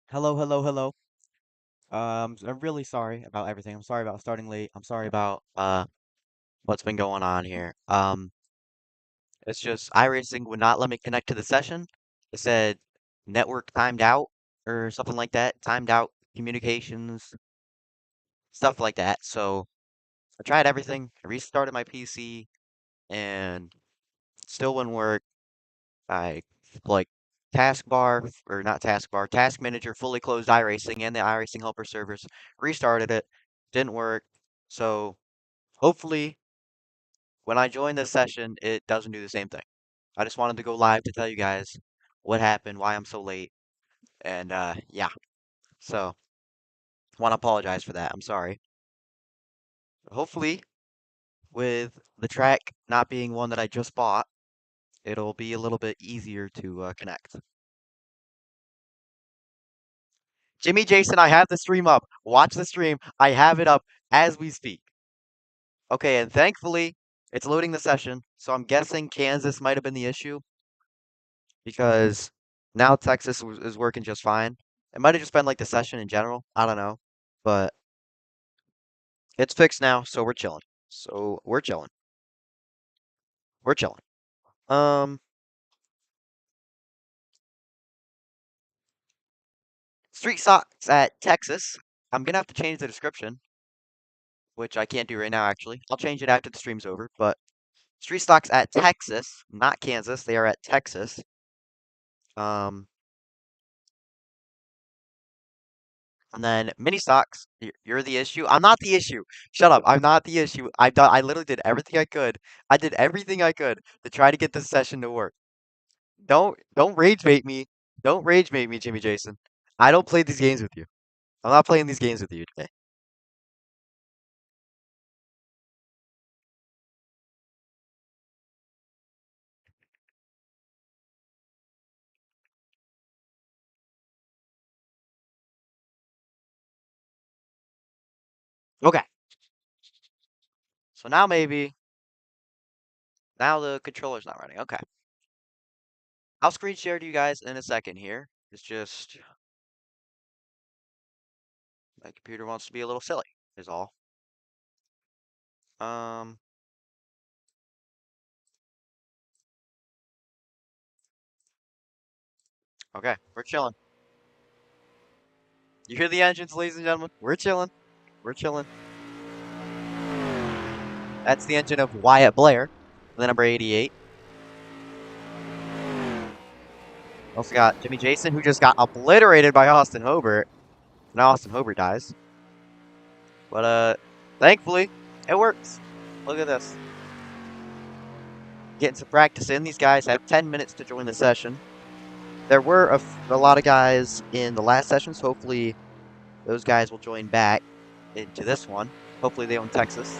Hello, hello, hello. I'm really sorry about everything. I'm sorry about starting late. I'm sorry about what's been going on here. It's just iRacing would not let me connect to the session. It said network timed out or something like that. Timed out communications, stuff like that. So I tried everything. I restarted my PC and still wouldn't work. I like taskbar or not taskbar, task manager fully closed iRacing and the iRacing helper servers, restarted it, didn't work. So hopefully when I join this session, it doesn't do the same thing. I just wanted to go live to tell you guys what happened, why I'm so late, and yeah. So want to apologize for that. I'm sorry. Hopefully with the track not being one that I just bought, it'll be a little bit easier to connect. Jimmy Jason, I have the stream up. Watch the stream. I have it up as we speak. Okay, and thankfully, it's loading the session, so I'm guessing Kansas might have been the issue because now Texas is working just fine. It might have just been like the session in general. I don't know, but it's fixed now, so we're chilling. So we're chilling. We're chilling. Um, Street Socks at Texas. I'm gonna have to change the description, which I can't do right now, actually. I'll change it after the stream's over, but Street Stocks at Texas, not Kansas. They are at Texas. Um, and then mini stocks. You're the issue. I'm not the issue. Shut up. I'm not the issue. I've done. I literally did everything I could. I did everything I could to try to get this session to work. Don't rage bait me. Don't rage bait me, Jimmy Jason. I don't play these games with you. I'm not playing these games with you today. Okay. So now the controller's not running. Okay. I'll screen share to you guys in a second here. It's just my computer wants to be a little silly, is all. Um, okay, we're chilling. You hear the engines, ladies and gentlemen? We're chilling. We're chilling. That's the engine of Wyatt Blair, the number 88. Also got Jimmy Jason, who just got obliterated by Austin Hobart. Now Austin Hobart dies. But thankfully, it works. Look at this. Getting some practice in. These guys have 10 minutes to join the session. There were a lot of guys in the last session, so hopefully those guys will join back into this one. Hopefully they own Texas.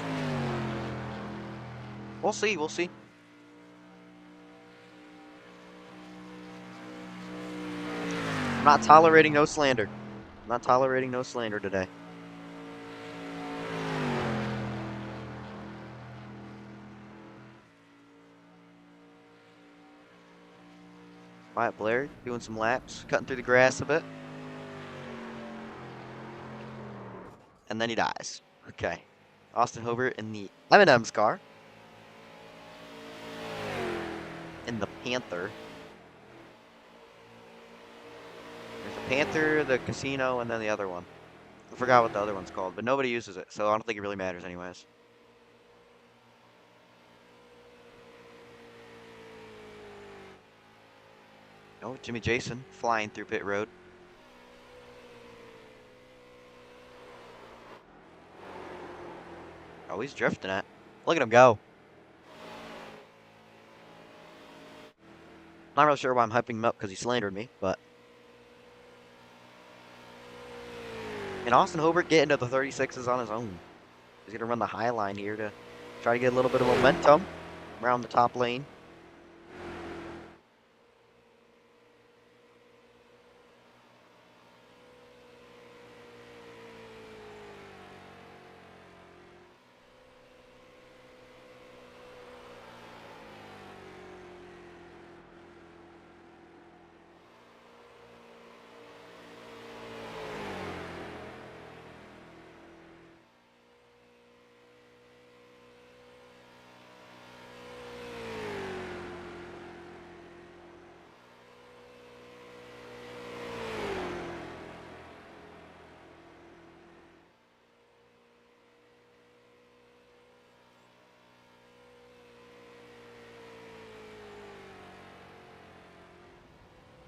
We'll see. We'll see. I'm not tolerating no slander. I'm not tolerating no slander today. Wyatt Blair doing some laps, cutting through the grass a bit. And then he dies. Okay. Austin Hobart in the M&M's car. In the Panther. There's the Panther, the Casino, and then the other one. I forgot what the other one's called, but nobody uses it, so I don't think it really matters anyways. Oh, Jimmy Jason flying through pit road. Oh, he's drifting it. Look at him go. Not really sure why I'm hyping him up because he slandered me, but. And Austin Hobart get into the 36s on his own. He's going to run the high line here to try to get a little bit of momentum around the top lane.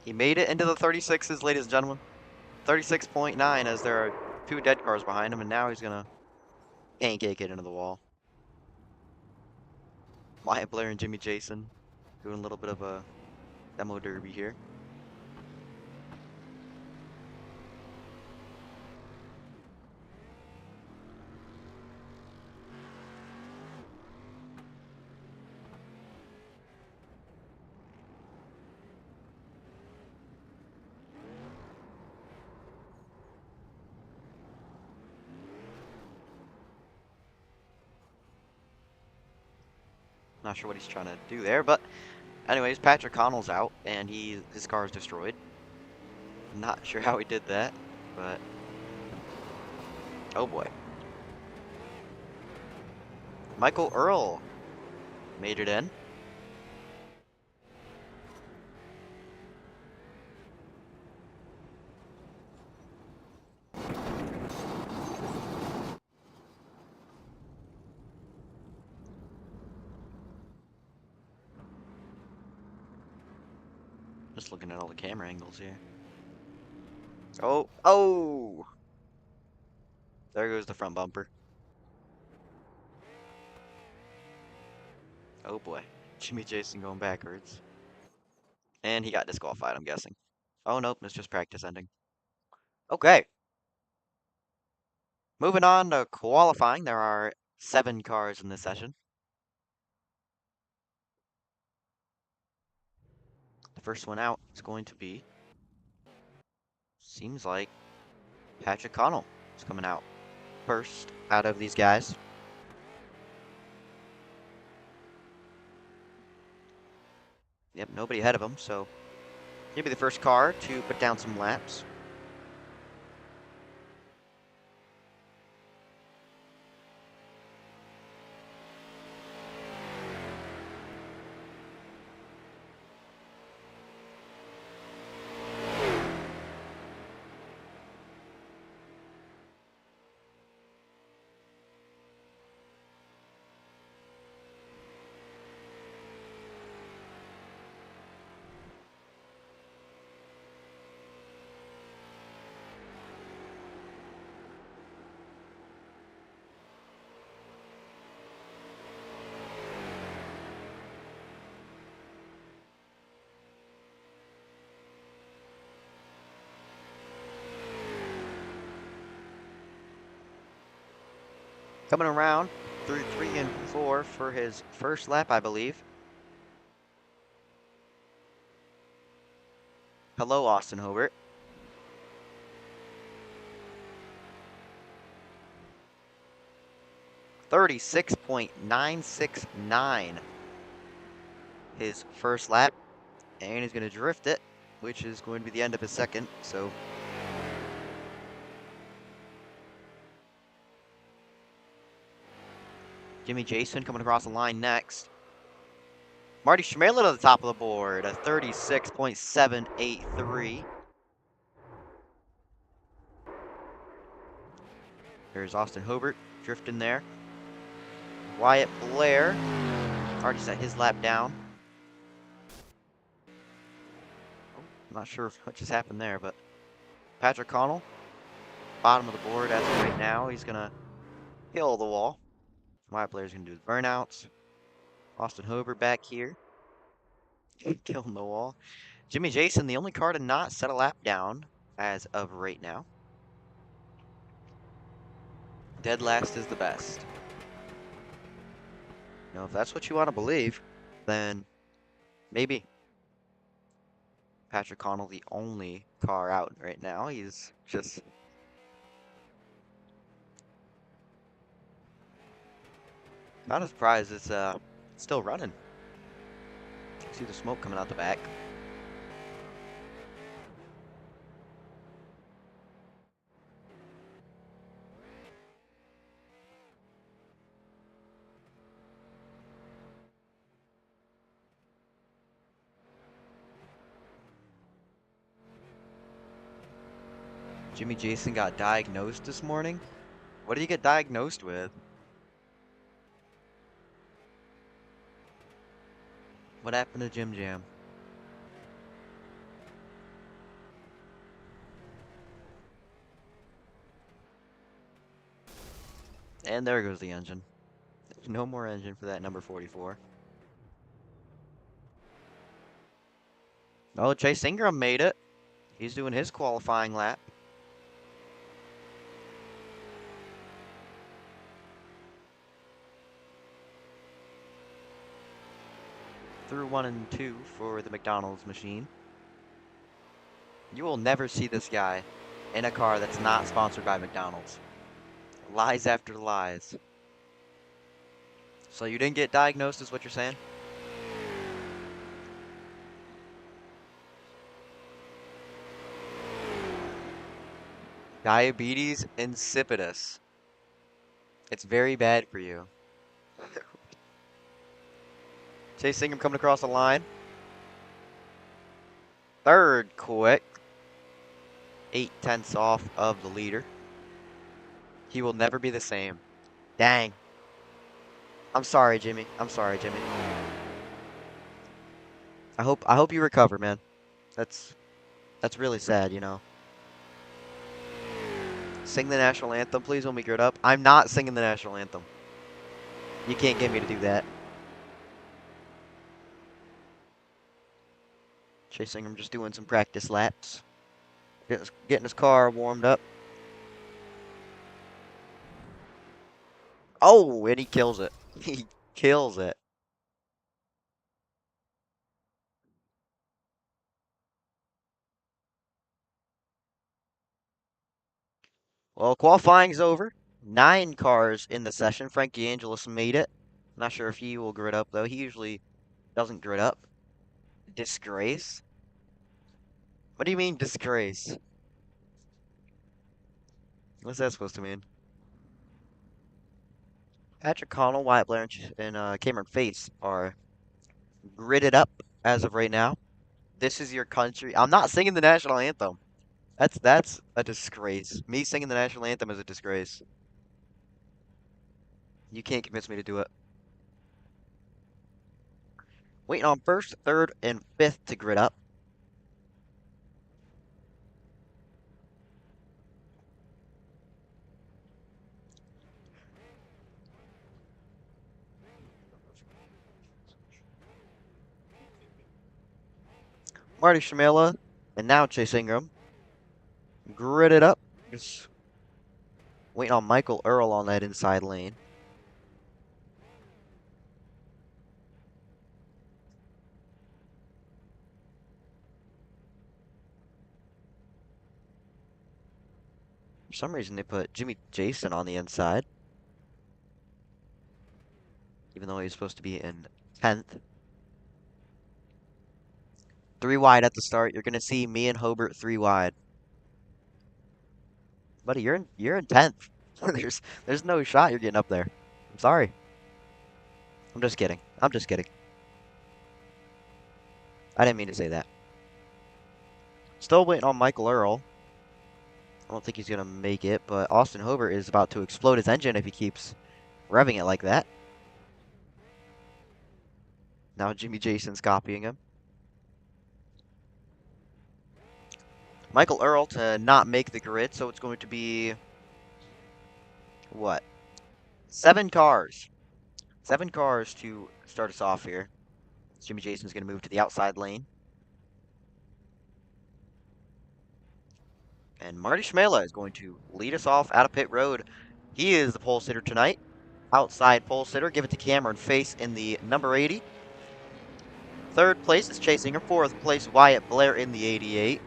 He made it into the 36s, ladies and gentlemen. 36.9 as there are two dead cars behind him, and now he's gonna pancake it into the wall. Wyatt Blair and Jimmy Jason doing a little bit of a demo derby here. Not sure what he's trying to do there, but anyways, Patrick Connell's out, and his car is destroyed. Not sure how he did that, but oh boy. Michael Earl made it in. Just looking at all the camera angles here. Oh! There goes the front bumper. Oh boy. Jimmy Jason going backwards. And he got disqualified, I'm guessing. Oh nope, it's just practice ending. Okay. Moving on to qualifying. There are 7 cars in this session. The first one out is going to be, seems like, Patrick Connell is coming out first out of these guys. Yep, nobody ahead of him, so he'll be the first car to put down some laps. Coming around through 3 and 4 for his first lap, I believe. Hello, Austin Hobart. .969 his first lap, and he's going to drift it, which is going to be the end of his second, so Jimmy Jason coming across the line next. Marty Schmitt at the top of the board, a 36.783. There's Austin Hobart drifting there. Wyatt Blair already set his lap down. I'm not sure what just happened there, but Patrick Connell, bottom of the board as of right now. He's going to kill the wall. Wyatt Blair's going to do his burnouts. Austin Hobart back here. Killing the wall. Jimmy Jason, the only car to not set a lap down as of right now. Dead last is the best. Now, if that's what you want to believe, then maybe. Patrick Connell, the only car out right now. He's just not surprised it's still running. See the smoke coming out the back. Jimmy Jason got diagnosed this morning. What did he get diagnosed with? What happened to Jim Jam? And there goes the engine. No more engine for that number 44. Oh, Chase Ingram made it. He's doing his qualifying lap. Through 1 and 2 for the McDonald's machine. You will never see this guy in a car that's not sponsored by McDonald's. Lies after lies. So you didn't get diagnosed, is what you're saying? Diabetes insipidus. It's very bad for you. Chase Ingram coming across the line. Third quick. 8/10 off of the leader. He will never be the same. Dang. I'm sorry, Jimmy. I'm sorry, Jimmy. I hope you recover, man. That's really sad, you know. Sing the national anthem, please, when we gear up. I'm not singing the national anthem. You can't get me to do that. Chase Ingram just doing some practice laps. Getting his car warmed up. Oh, and he kills it. He kills it. Well, qualifying's over. 9 cars in the session. Frankie Angelis made it. Not sure if he will grid up, though. He usually doesn't grid up. Disgrace? What do you mean, disgrace? What's that supposed to mean? Patrick Connell, Wyatt Blair, and Cameron Face are gridded up as of right now. This is your country. I'm not singing the national anthem. That's a disgrace. Me singing the national anthem is a disgrace. You can't convince me to do it. Waiting on first, third, and fifth to grid up. Marty Shimela and now Chase Ingram. Gridded up. Just waiting on Michael Earl on that inside lane. For some reason, they put Jimmy Jason on the inside. Even though he was supposed to be in 10th. 3 wide at the start. You're going to see me and Hobart 3 wide. Buddy, you're in 10th. there's no shot you're getting up there. I'm sorry. I'm just kidding. I'm just kidding. I didn't mean to say that. Still waiting on Michael Earl. I don't think he's going to make it, but Austin Hobart is about to explode his engine if he keeps revving it like that. Now Jimmy Jason's copying him. Michael Earl to not make the grid, so it's going to be, what? 7 cars. 7 cars to start us off here. Jimmy Jason's going to move to the outside lane. And Marty Shmela is going to lead us off out of pit road. He is the pole sitter tonight. Outside pole sitter. Give it to Cameron Face in the number 80. Third place is Chase Ingram. Fourth place, Wyatt Blair in the 88.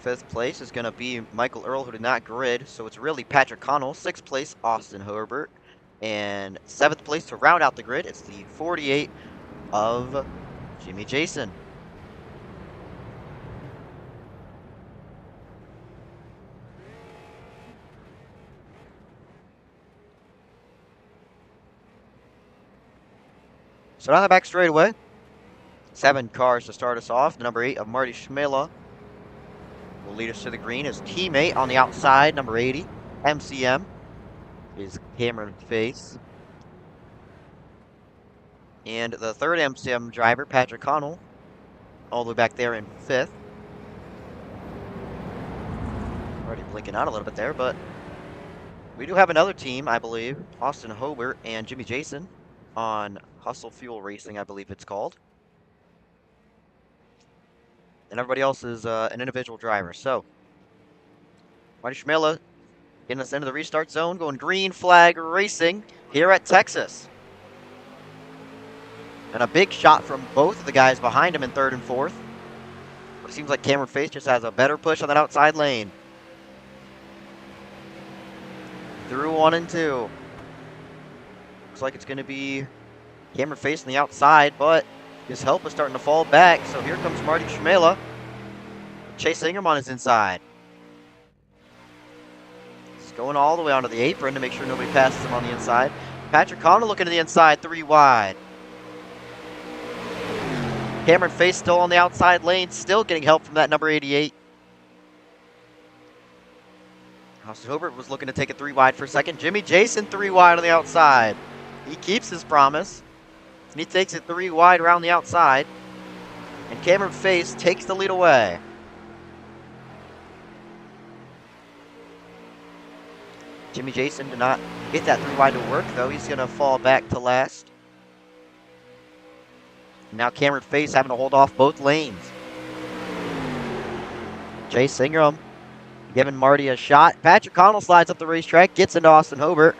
Fifth place is going to be Michael Earl, who did not grid, so it's really Patrick Connell. Sixth place, Austin Hobart. And 7th place to round out the grid, it's the 48 of Jimmy Jason. So down the back straightaway, 7 cars to start us off. The number 8 of Marty Shmela will lead us to the green. His teammate on the outside, number 80, MCM, is Cameron Face. And the third MCM driver, Patrick Connell, all the way back there in 5th. Marty blinking out a little bit there, but we do have another team, I believe. Austin Hobart and Jimmy Jason on Hustle Fuel Racing, I believe it's called. And everybody else is an individual driver. So, Marty Schmilla getting us into the restart zone, going green flag racing here at Texas. And a big shot from both of the guys behind him in third and fourth. It seems like Cameron Face just has a better push on that outside lane. Through 1 and 2. Looks like it's going to be Cameron Face on the outside, but his help is starting to fall back. So here comes Marty Schmela. Chase Ingram on his inside. He's going all the way onto the apron to make sure nobody passes him on the inside. Patrick Connell looking to the inside, 3 wide. Cameron Face still on the outside lane, still getting help from that number 88. Austin Hobart was looking to take it 3 wide for a second. Jimmy Jason 3 wide on the outside. He keeps his promise. And he takes it 3 wide around the outside. And Cameron Face takes the lead away. Jimmy Jason did not get that 3 wide to work, though. He's going to fall back to last. Now Cameron Face having to hold off both lanes. Chase Ingram giving Marty a shot. Patrick Connell slides up the racetrack, gets into Austin Hobart.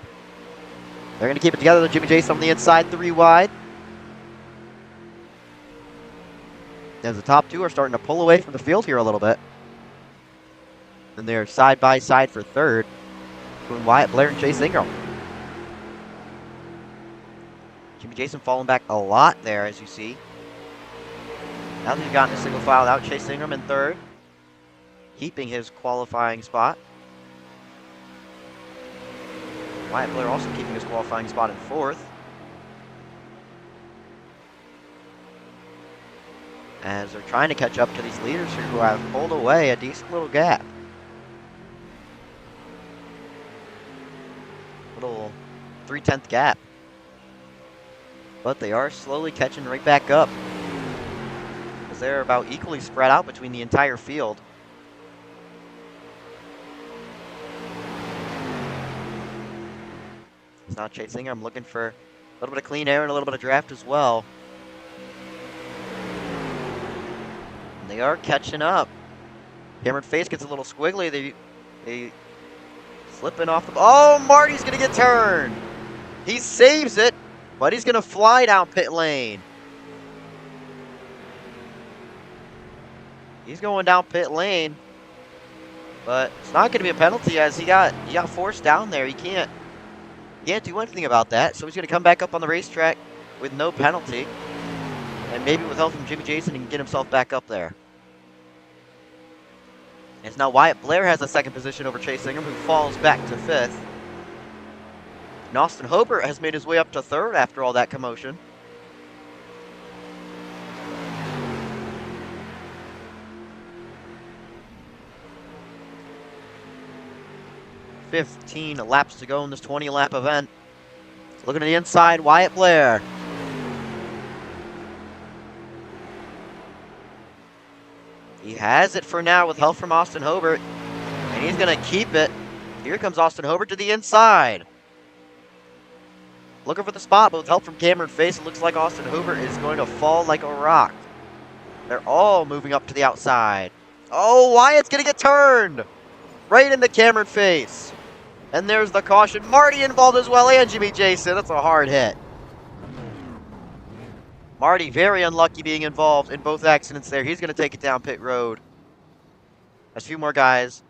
They're going to keep it together. Jimmy Jason on the inside, 3 wide. As the top 2 are starting to pull away from the field here a little bit. And they're side by side for third, between Wyatt Blair and Chase Ingram. Jimmy Jason falling back a lot there, as you see. Now that he's gotten a single file out, Chase Ingram in third, keeping his qualifying spot. Wyatt Blair also keeping his qualifying spot in fourth. As they're trying to catch up to these leaders who have pulled away a decent little gap. Little 3/10 gap. But they are slowly catching right back up, as they're about equally spread out between the entire field. It's not chasing. I'm looking for a little bit of clean air and a little bit of draft as well. And they are catching up. Cameron Face gets a little squiggly. They slipping off the... Oh, Marty's going to get turned. He saves it, but he's going to fly down pit lane. He's going down pit lane, but it's not going to be a penalty, as he got forced down there. He can't do anything about that, so he's going to come back up on the racetrack with no penalty, and maybe with help from Jimmy Jason, he can get himself back up there. As now Wyatt Blair has the second position over Chase Ingram, who falls back to fifth. And Austin Hobart has made his way up to third after all that commotion. $15 laps to go in this 20-lap event. Looking at the inside, Wyatt Blair. He has it for now with help from Austin Hobart, and he's going to keep it. Here comes Austin Hobart to the inside. Looking for the spot, but with help from Cameron Face, it looks like Austin Hobart is going to fall like a rock. They're all moving up to the outside. Oh, Wyatt's going to get turned right into Cameron Face. And there's the caution. Marty involved as well, and Jimmy Jason. That's a hard hit. Marty very unlucky being involved in both accidents there. He's going to take it down pit road. There's a few more guys.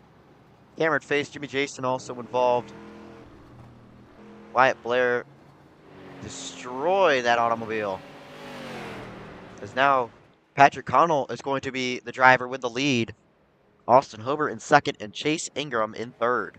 Cameron Face, Jimmy Jason also involved. Wyatt Blair destroy that automobile. As now Patrick Connell is going to be the driver with the lead. Austin Hobart in second and Chase Ingram in third.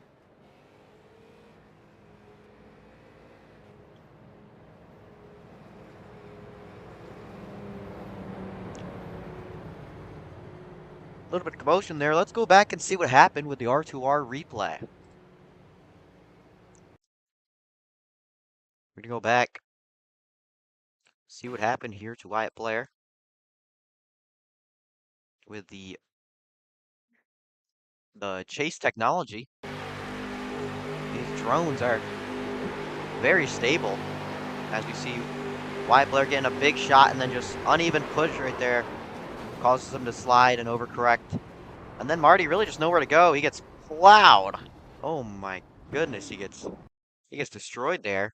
A little bit of commotion there. Let's go back and see what happened with the R2R replay. We're going to go back, see what happened here to Wyatt Blair with the the chase technology. These drones are very stable. As we see Wyatt Blair getting a big shot and then just uneven push right there. Causes him to slide and overcorrect. And then Marty really just nowhere to go. He gets plowed. Oh my goodness, he gets destroyed there.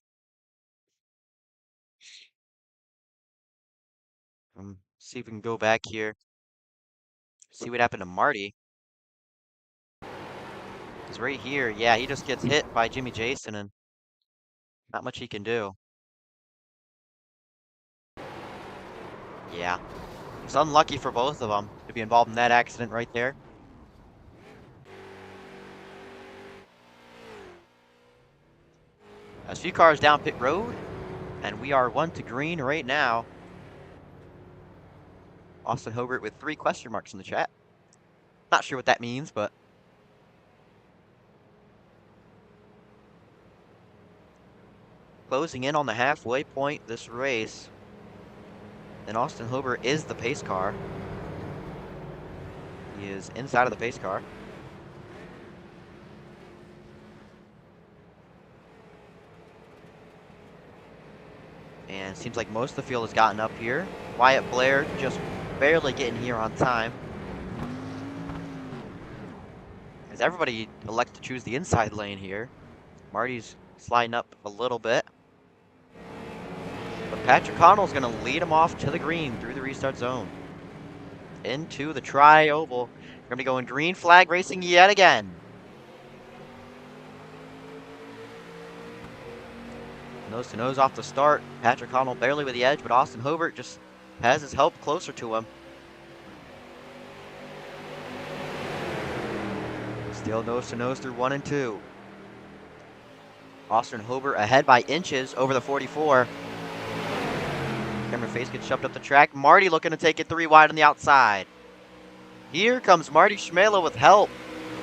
See if we can go back here. See what happened to Marty. Because right here, yeah, he just gets hit by Jimmy Jason and not much he can do. Yeah. It's unlucky for both of them to be involved in that accident right there. There's a few cars down pit road, and we are 1 to green right now. Austin Hobart with 3 question marks in the chat. Not sure what that means, but closing in on the halfway point this race. And Austin Hobart is the pace car. He is inside of the pace car. And it seems like most of the field has gotten up here. Wyatt Blair just barely getting here on time. As everybody elects to choose the inside lane here. Marty's sliding up a little bit. But Patrick Connell's going to lead him off to the green through the restart zone. Into the tri-oval. We're going to be going green flag racing yet again. Nose to nose off the start. Patrick Connell barely with the edge, but Austin Hobart just has his help closer to him. Still nose to nose through 1 and 2. Austin Hobart ahead by inches over the 44. Cameron Face gets shoved up the track. Marty looking to take it 3 wide on the outside. Here comes Marty Schmitt with help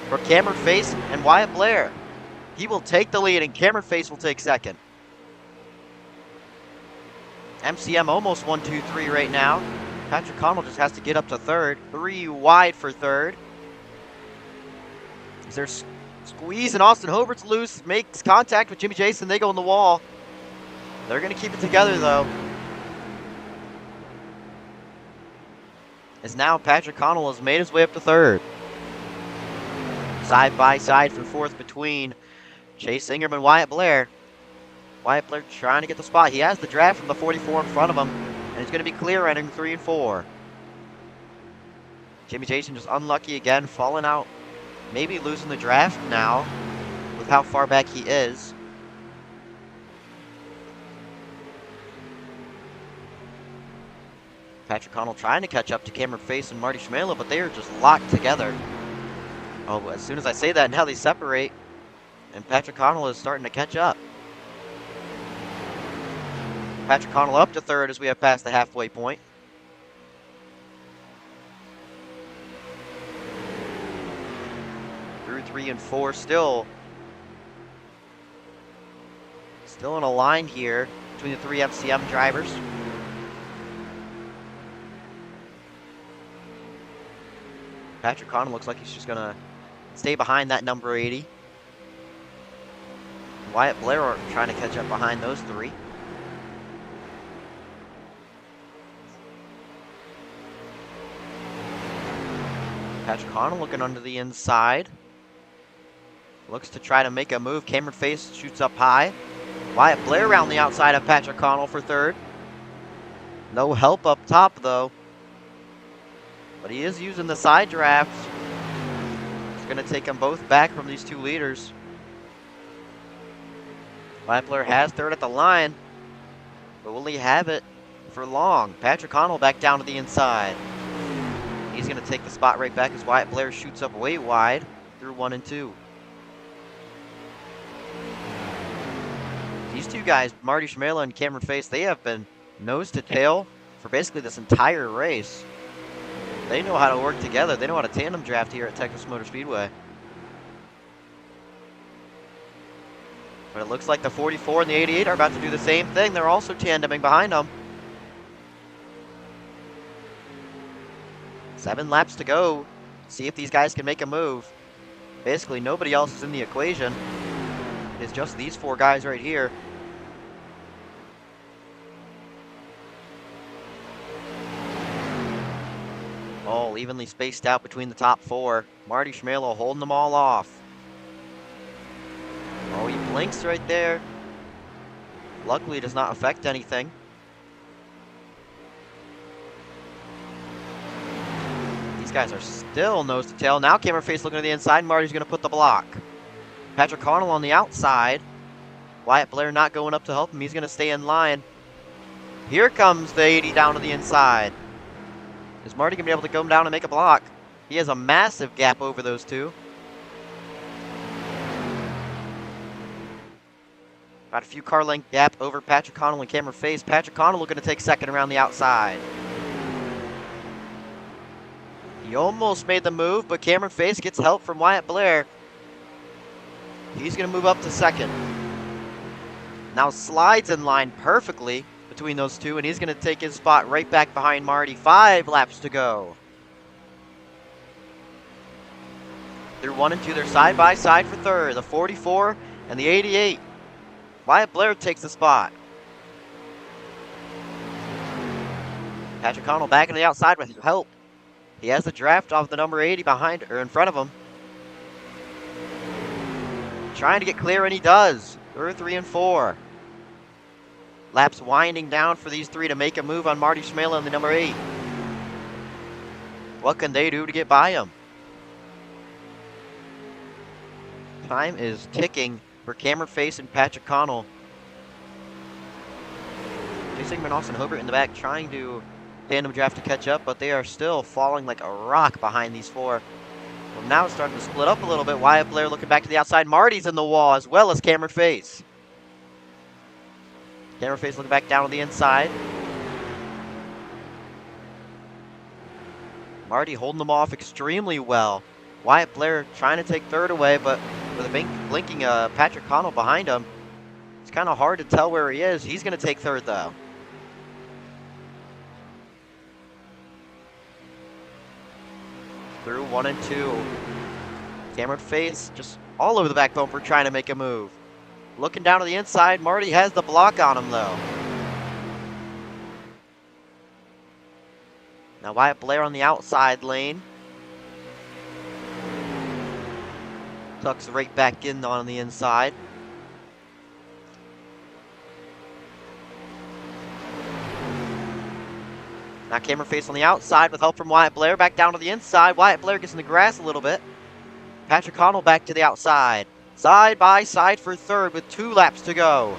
for Cameron Face and Wyatt Blair. He will take the lead and Cameron Face will take second. MCM almost 1, 2, 3 right now. Patrick Connell just has to get up to third. 3 wide for third. Is there squeeze and Austin Hobart's loose. Makes contact with Jimmy Jason. They go in the wall. They're going to keep it together though. As now Patrick Connell has made his way up to third. Side by side for fourth between Chase Ingram and Wyatt Blair. Wyatt Blair trying to get the spot. He has the draft from the 44 in front of him, and he's going to be clear entering 3 and 4. Jimmy Jason just unlucky again, falling out. Maybe losing the draft now with how far back he is. Patrick Connell trying to catch up to Cameron Face and Marty Schmitt, but they are just locked together. Oh, as soon as I say that, now they separate, and Patrick Connell is starting to catch up. Patrick Connell up to third as we have passed the halfway point. Through 3 and 4, still in a line here between the 3 MCM drivers. Patrick Connell looks like he's just gonna stay behind that number 80. Wyatt Blair trying to catch up behind those 3. Patrick Connell looking under the inside. Looks to try to make a move. Cameron Face shoots up high. Wyatt Blair around the outside of Patrick Connell for third. No help up top though. But he is using the side draft. It's going to take them both back from these 2 leaders. Wyatt Blair has third at the line. But will he have it for long? Patrick Connell back down to the inside. He's going to take the spot right back as Wyatt Blair shoots up way wide through 1 and 2. These 2 guys, Marty Schmitt and Cameron Face, they have been nose to tail for basically this entire race. They know how to work together. They know how to tandem draft here at Texas Motor Speedway. But it looks like the 44 and the 88 are about to do the same thing. They're also tandeming behind them. 7 laps to go. See if these guys can make a move. Basically, nobody else is in the equation. It's just these 4 guys right here. All evenly spaced out between the top 4. Marty Schmitt holding them all off. Oh, he blinks right there. Luckily, it does not affect anything. These guys are still nose to tail. Now camera face looking to the inside. Marty's going to put the block. Patrick Connell on the outside. Wyatt Blair not going up to help him. He's going to stay in line. Here comes the 80 down to the inside. Is Marty going to be able to come down and make a block? He has a massive gap over those 2. Got a few car length gap over Patrick Connell and camera face. Patrick Connell looking to take second around the outside. He almost made the move, but Cameron Face gets help from Wyatt Blair. He's going to move up to second. Now slides in line perfectly between those 2, and he's going to take his spot right back behind Marty. 5 laps to go. They're 1 and 2. They're side by side for third. The 44 and the 88. Wyatt Blair takes the spot. Patrick Connell back on the outside with help. He has the draft off the number 80 behind or in front of him. Trying to get clear, and he does. They're 3 and 4. Laps winding down for these 3 to make a move on Marty Schmitt and the number 8. What can they do to get by him? Time is ticking for Cameron Face and Patrick Connell. J. Sigmund Austin Hobart in the back trying to tandem draft to catch up, but they are still falling like a rock behind these 4. Well, now it's starting to split up a little bit. Wyatt Blair looking back to the outside. Marty's in the wall as well as Cameron Face. Cameron Face looking back down on the inside. Marty holding them off extremely well. Wyatt Blair trying to take third away, but with a blinking Patrick Connell behind him, it's kind of hard to tell where he is. He's going to take third, though. Through 1 and 2. Cameron Face just all over the back bumper trying to make a move. Looking down to the inside, Marty has the block on him, though. Now Wyatt Blair on the outside lane. Tucks right back in on the inside. Now Cameron Face on the outside with help from Wyatt Blair. Back down to the inside. Wyatt Blair gets in the grass a little bit. Patrick Connell back to the outside. Side by side for third with 2 laps to go.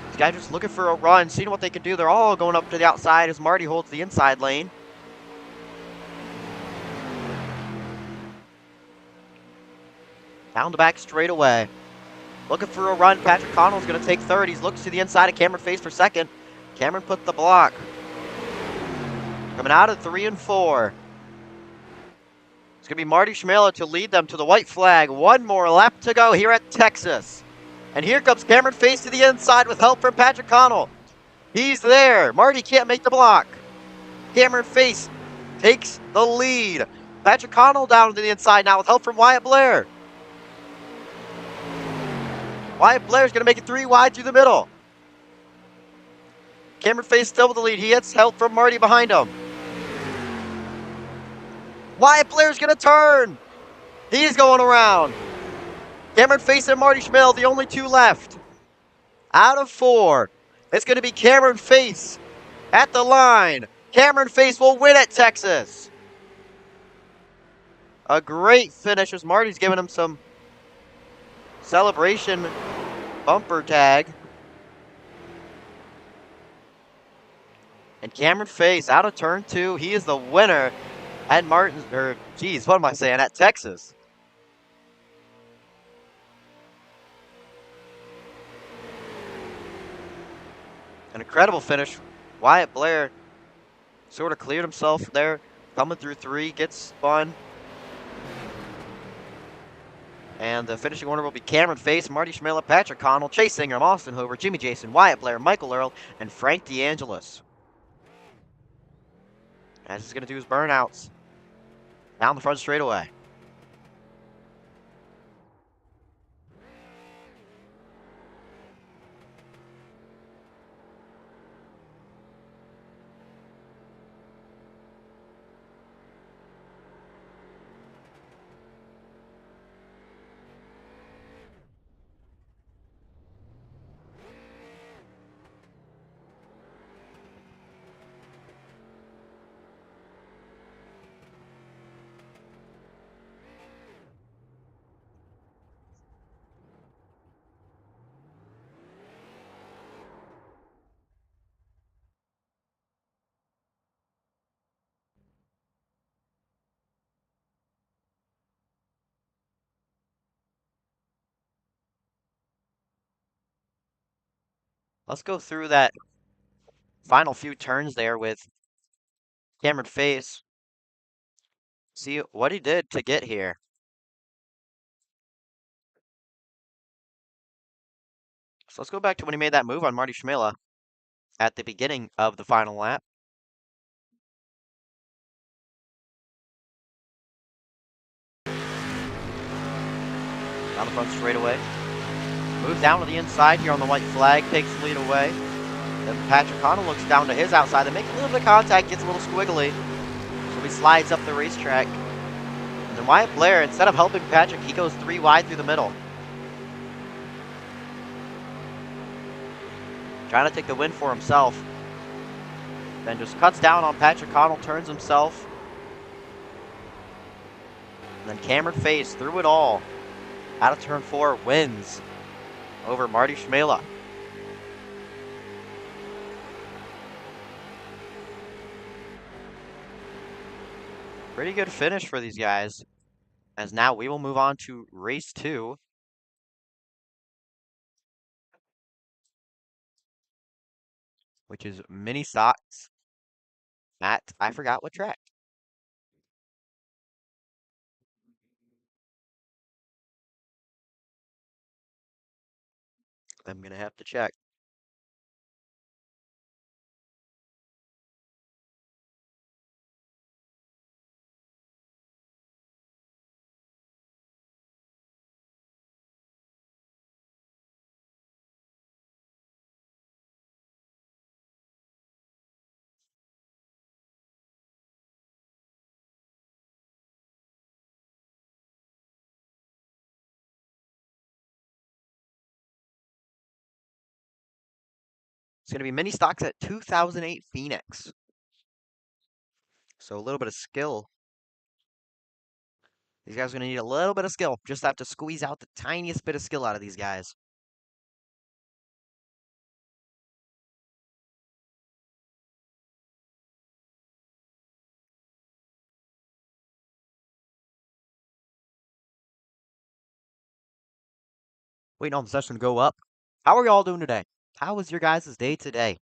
These guys just looking for a run, seeing what they can do. They're all going up to the outside as Marty holds the inside lane. Down the back straight away. Looking for a run. Patrick Connell's going to take third. He looks to the inside of Cameron Face for second. Cameron put the block. Coming out of 3 and 4. It's going to be Marty Schmitt to lead them to the white flag. 1 more lap to go here at Texas. And here comes Cameron Face to the inside with help from Patrick Connell. He's there. Marty can't make the block. Cameron Face takes the lead. Patrick Connell down to the inside now with help from Wyatt Blair. Wyatt Blair's going to make it 3 wide through the middle. Cameron Face still with the lead. He gets help from Marty behind him. Wyatt Blair's going to turn. He's going around. Cameron Face and Marty Schmitt, the only 2 left. Out of 4. It's going to be Cameron Face at the line. Cameron Face will win at Texas. A great finish as Marty's giving him some celebration bumper tag. And Cameron Face out of turn 2. He is the winner at at Texas. An incredible finish. Wyatt Blair sort of cleared himself there, coming through 3, gets spun. And the finishing order will be Cameron Face, Marty Schmitt, Patrick Connell, Chase Ingram, Austin Hoover, Jimmy Jason, Wyatt Blair, Michael Earl, and Frank DeAngelis. As he's going to do his burnouts down the front straightaway. Let's go through that final few turns there with Cameron Face. See what he did to get here. So let's go back to when he made that move on Marty Schmitt at the beginning of the final lap. Down the front straightaway. Moves down to the inside here on the white flag, takes the lead away. Then Patrick Connell looks down to his outside. They make a little bit of contact, gets a little squiggly. So he slides up the racetrack. And then Wyatt Blair, instead of helping Patrick, he goes 3 wide through the middle. Trying to take the win for himself. Then just cuts down on Patrick Connell, turns himself. And then Cameron Face through it all. Out of turn 4, wins over Marty Schmitt. Pretty good finish for these guys. As now we will move on to race 2. Which is mini stocks at, I forgot what track. I'm going to have to check. It's going to be mini stocks at 2008 Phoenix. So a little bit of skill. These guys are going to need a little bit of skill. Just have to squeeze out the tiniest bit of skill out of these guys. Waiting on the session to go up. How are y'all doing today? How was your guys' day today?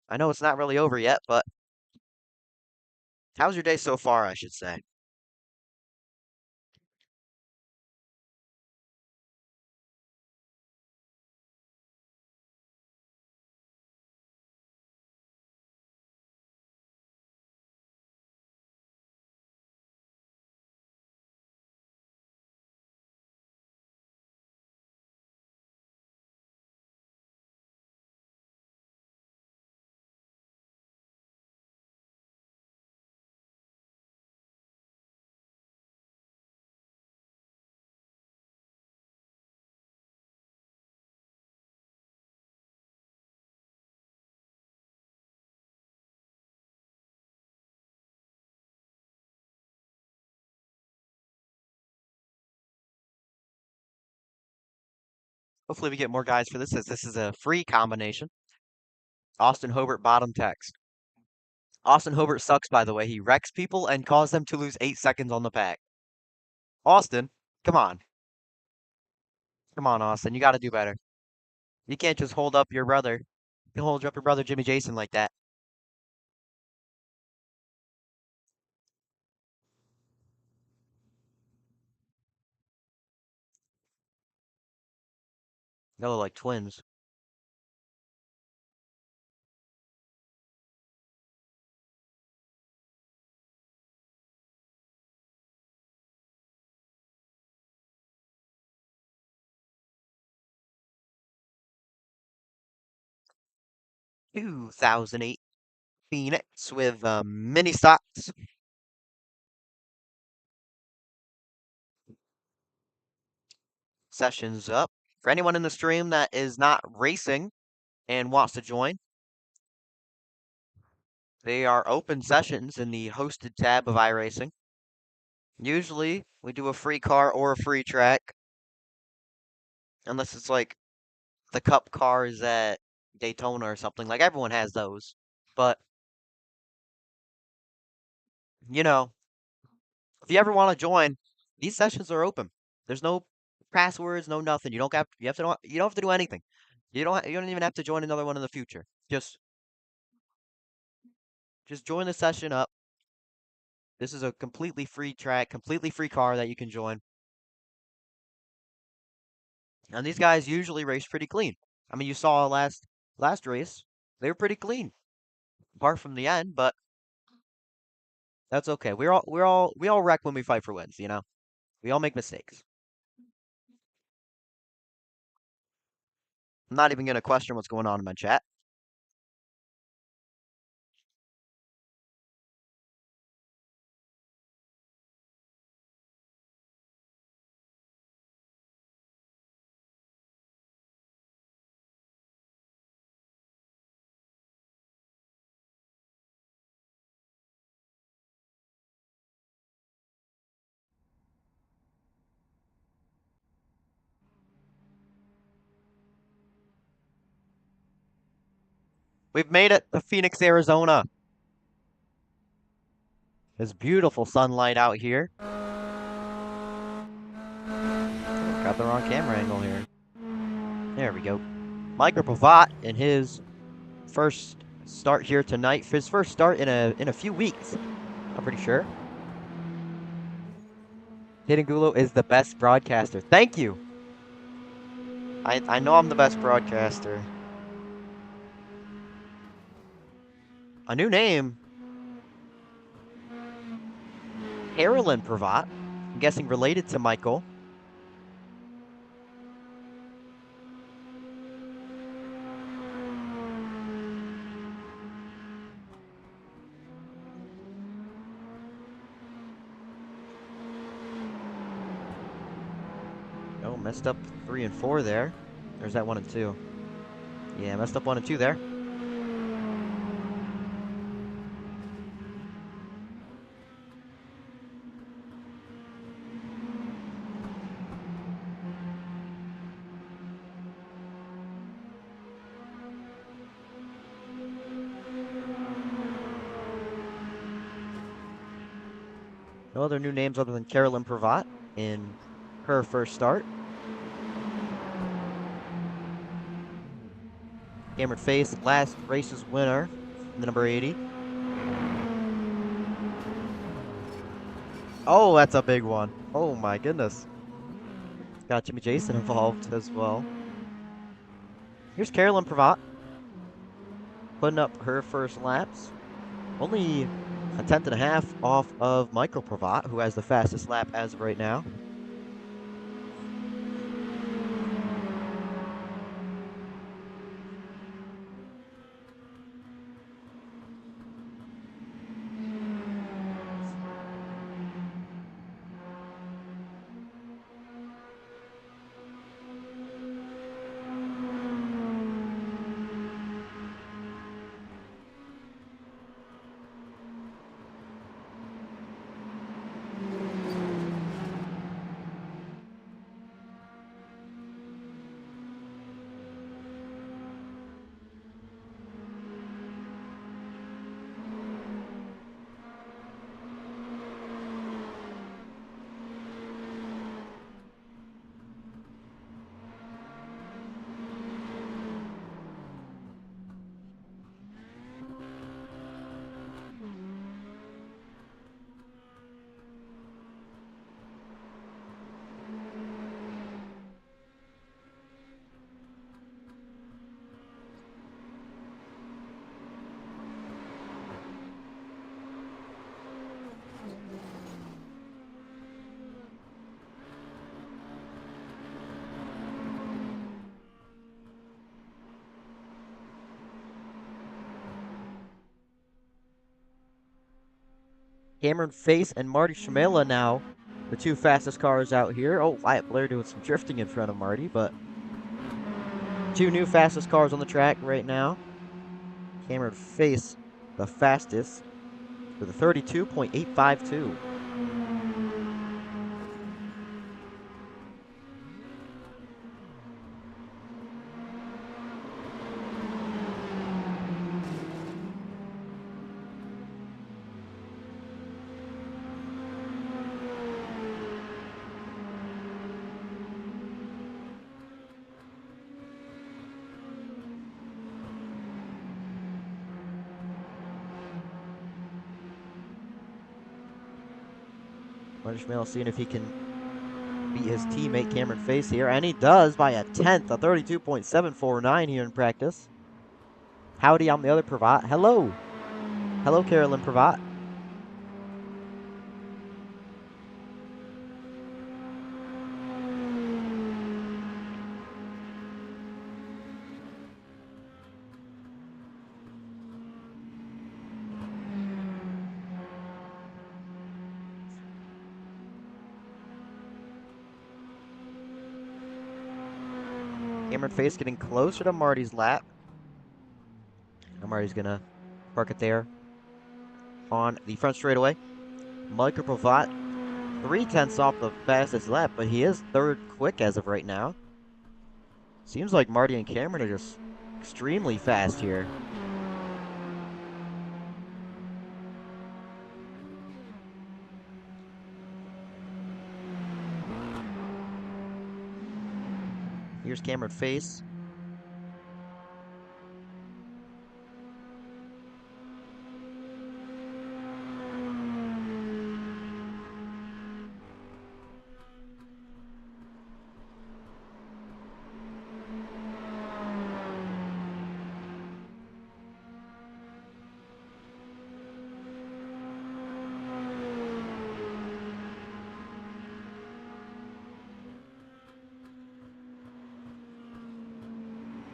I know it's not really over yet, but how's your day so far, I should say? Hopefully we get more guys for this, as this is a free combination. Austin Hobart bottom text. Austin Hobart sucks, by the way. He wrecks people and causes them to lose 8 seconds on the pack. Austin, come on. Come on, Austin. You got to do better. You can't just hold up your brother. You can hold up your brother, Jimmy Jason, like that. They look like twins. Two 2008 Phoenix with mini stocks. Sessions up. For anyone in the stream that is not racing and wants to join, they are open sessions in the hosted tab of iRacing. Usually, we do a free car or a free track, unless it's like the Cup cars at Daytona or something. Like, everyone has those. But, you know, if you ever want to join, these sessions are open. There's no passwords, no nothing. You don't have to do anything. You don't even have to join another one in the future. Just join the session up. This is a completely free track, completely free car that you can join. And these guys usually race pretty clean. I mean, you saw last race, they were pretty clean, apart from the end, but that's okay. We all wreck when we fight for wins, you know? We all make mistakes. I'm not even gonna question what's going on in my chat. We've made it to Phoenix, Arizona. There's beautiful sunlight out here. Got the wrong camera angle here. There we go. Michael Pavat in his first start here tonight. His first start in a few weeks, I'm pretty sure. Hidden is the best broadcaster. Thank you. I know I'm the best broadcaster. A new name. Carolyn Pravat. I'm guessing related to Michael. Oh, messed up 3 and 4 there. There's that 1 and 2. Yeah, messed up 1 and 2 there. No other new names other than Carolyn Pravat in her first start. Cameron Face, last race's winner, the number 80. Oh, that's a big one. Oh my goodness. Got Jimmy Jason involved as well. Here's Carolyn Pravat putting up her first laps. Only a tenth and a half off of Michael Pravat, who has the fastest lap as of right now. Cameron Face and Marty Shamela now, the 2 fastest cars out here. Oh, Wyatt Blair doing some drifting in front of Marty, but 2 new fastest cars on the track right now. Cameron Face, the fastest, with a 32.852. Marty Schmitt seeing if he can beat his teammate Cameron Face here, and he does by a tenth, a 32.749 here in practice. Howdy, I'm the other Pravat. Hello. Hello, Carolyn Pravat. Cameron Face getting closer to Marty's lap. And Marty's gonna park it there on the front straightaway. Michael Pravat, 3/10 off the fastest lap, but he is third quick as of right now. Seems like Marty and Cameron are just extremely fast here. Here's Cameron Face.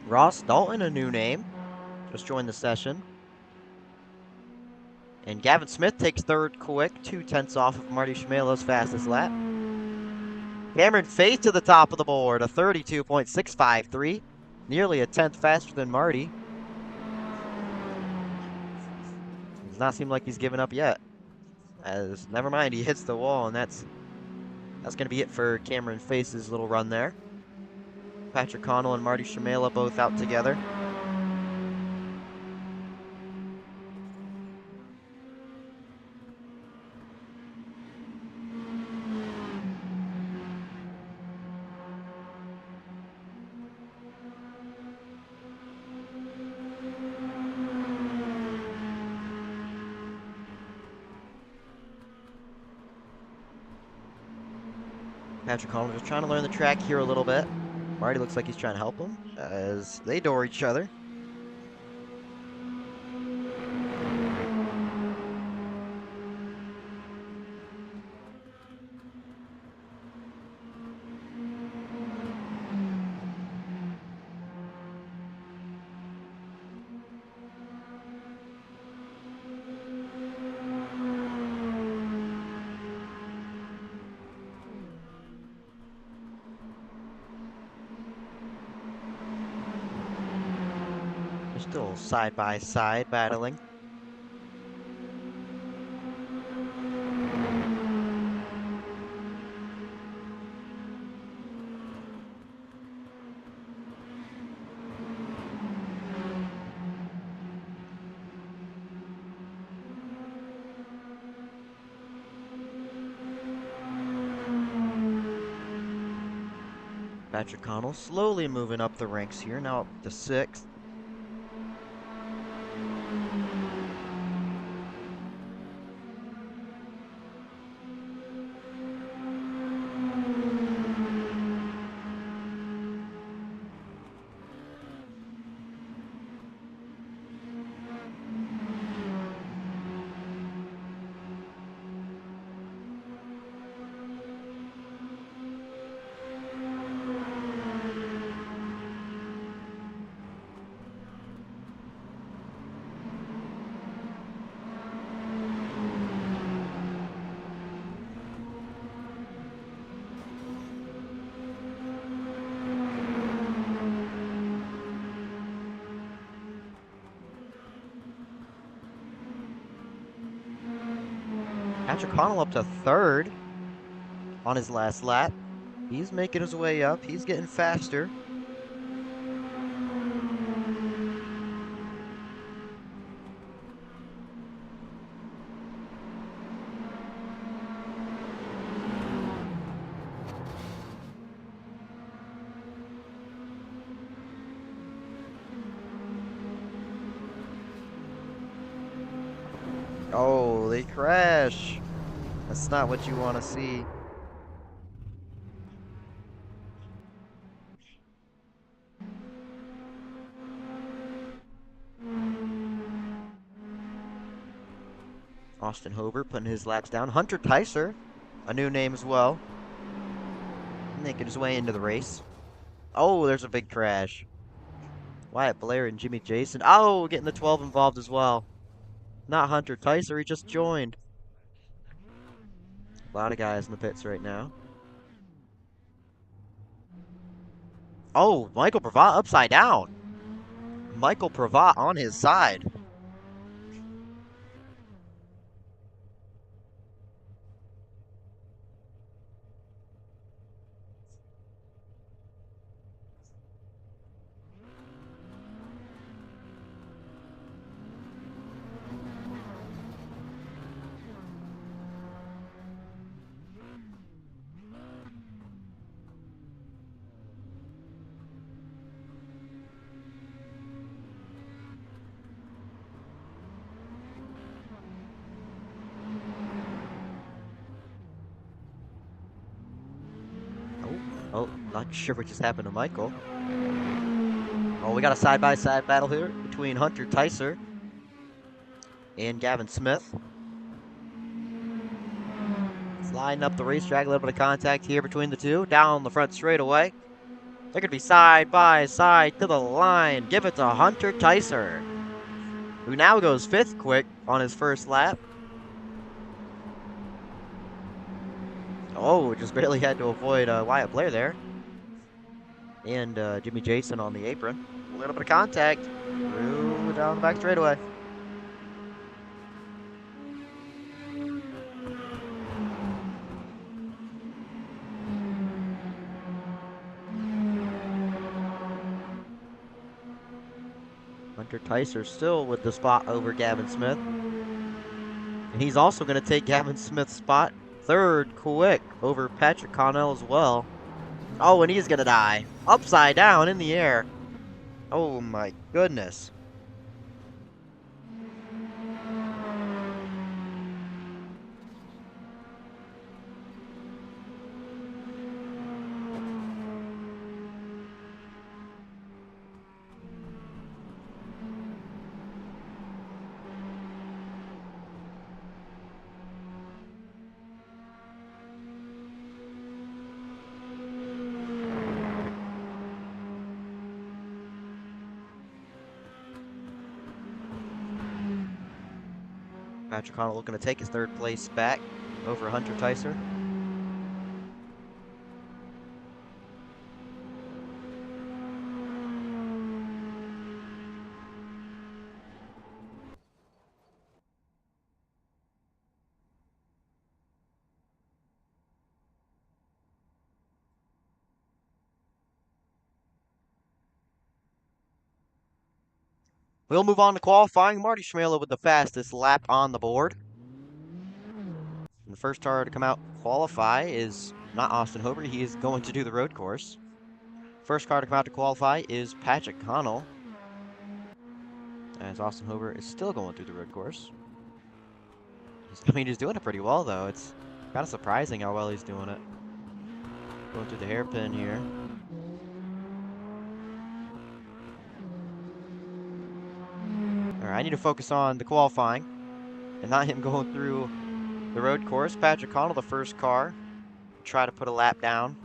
Ross Dalton, a new name, just joined the session. And Gavin Smith takes third quick, 2/10 off of Marty Schmela's fastest lap. Cameron Face to the top of the board, a 32.653, nearly a tenth faster than Marty. Does not seem like he's given up yet. As never mind, he hits the wall, and that's gonna be it for Cameron Face's little run there. Patrick Connell and Marty Schmela both out together. Patrick Connell just trying to learn the track here a little bit. Marty looks like he's trying to help him as they door each other. They're still side by side battling. Patrick Connell slowly moving up the ranks here, now up to 6th. Patrick Connell up to 3rd on his last lap. He's making his way up. He's getting faster. Oh, they crash. A That's not what you want to see. Austin Hober putting his laps down. Hunter Tyser, a new name as well, making his way into the race. Oh, there's a big crash. Wyatt Blair and Jimmy Jason. Oh, getting the 12 involved as well. Not Hunter Tyser, he just joined. A lot of guys in the pits right now. Oh, Michael Pravat upside down. Michael Pravat on his side. Oh, not sure what just happened to Michael. Oh, we got a side-by-side battle here between Hunter Tyser and Gavin Smith. Sliding up the racetrack, a little bit of contact here between the two. Down the front straightaway. They're going to be side by side to the line. Give it to Hunter Tyser, who now goes 5th quick on his first lap. Oh, just barely had to avoid Wyatt Blair there. And Jimmy Jason on the apron. A little bit of contact. Through down the back straightaway. Hunter Tyser still with the spot over Gavin Smith. And he's also going to take Gavin Smith's spot 3rd quick over Patrick Connell as well. Oh, and he's going to die. Upside down in the air. Oh my goodness. Patrick Connell looking to take his 3rd place back over Hunter Tyser. We'll move on to qualifying. Marty Schmela with the fastest lap on the board. And the first car to come out qualify is not Austin Hober. He is going to do the road course. First car to come out to qualify is Patrick Connell. As Austin Hober is still going through the road course. He's doing it pretty well, though. It's kind of surprising how well he's doing it. Going through the hairpin here. All right, I need to focus on the qualifying and not him going through the road course. Patrick Connell, the first car, try to put a lap down.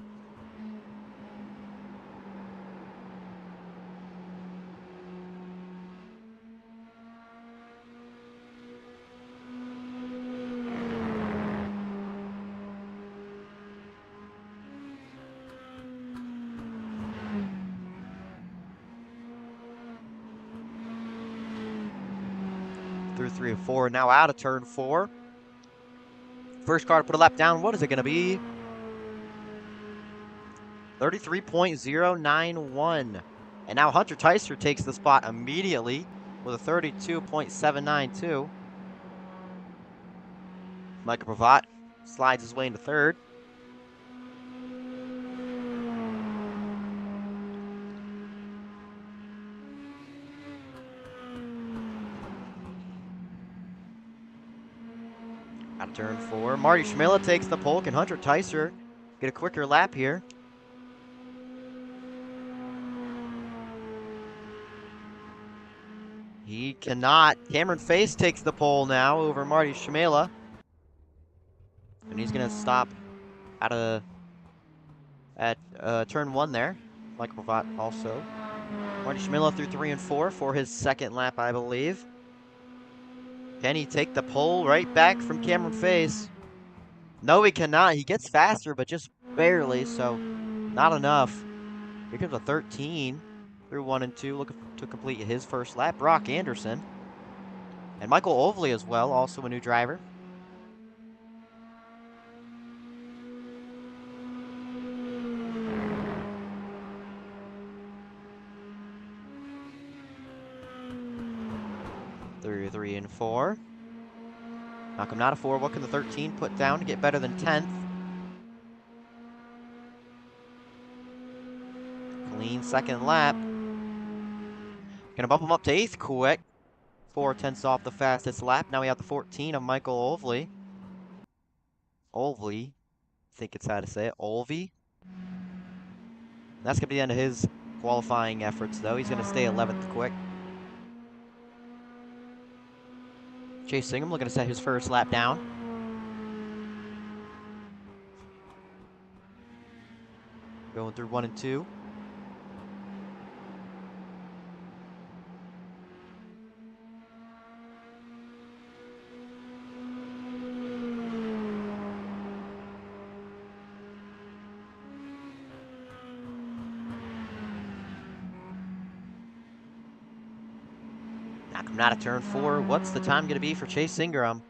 Through 3 and 4, now out of turn 4. First car to put a lap down. What is it going to be? 33.091. And now Hunter Tyser takes the spot immediately with a 32.792. Michael Pravat slides his way into 3rd. Out of turn 4. Marty Schmilla takes the pole. Can Hunter Tyser get a quicker lap here? He cannot. Cameron Face takes the pole now over Marty Schmilla. And he's going to stop at turn 1 there. Michael Vaught also. Marty Schmilla through 3 and 4 for his second lap, I believe. Can he take the pole right back from Cameron Face? No, he cannot. He gets faster, but just barely, so not enough. Here comes a 13 through 1 and 2, looking to complete his first lap. Brock Anderson. And Michael Ovley as well, also a new driver. Through 3 and 4. Malcolm not a 4. What can the 13 put down to get better than 10th? Clean second lap. Gonna bump him up to 8th quick. 4/10 off the fastest lap. Now we have the 14 of Michael Ovley. Ovley. I think it's how to say it. Olvey. That's gonna be the end of his qualifying efforts, though. He's gonna stay 11th quick. Chase Ingham looking to set his first lap down. Going through 1 and 2. Malcolm not at turn 4. What's the time going to be for Chase Ingram?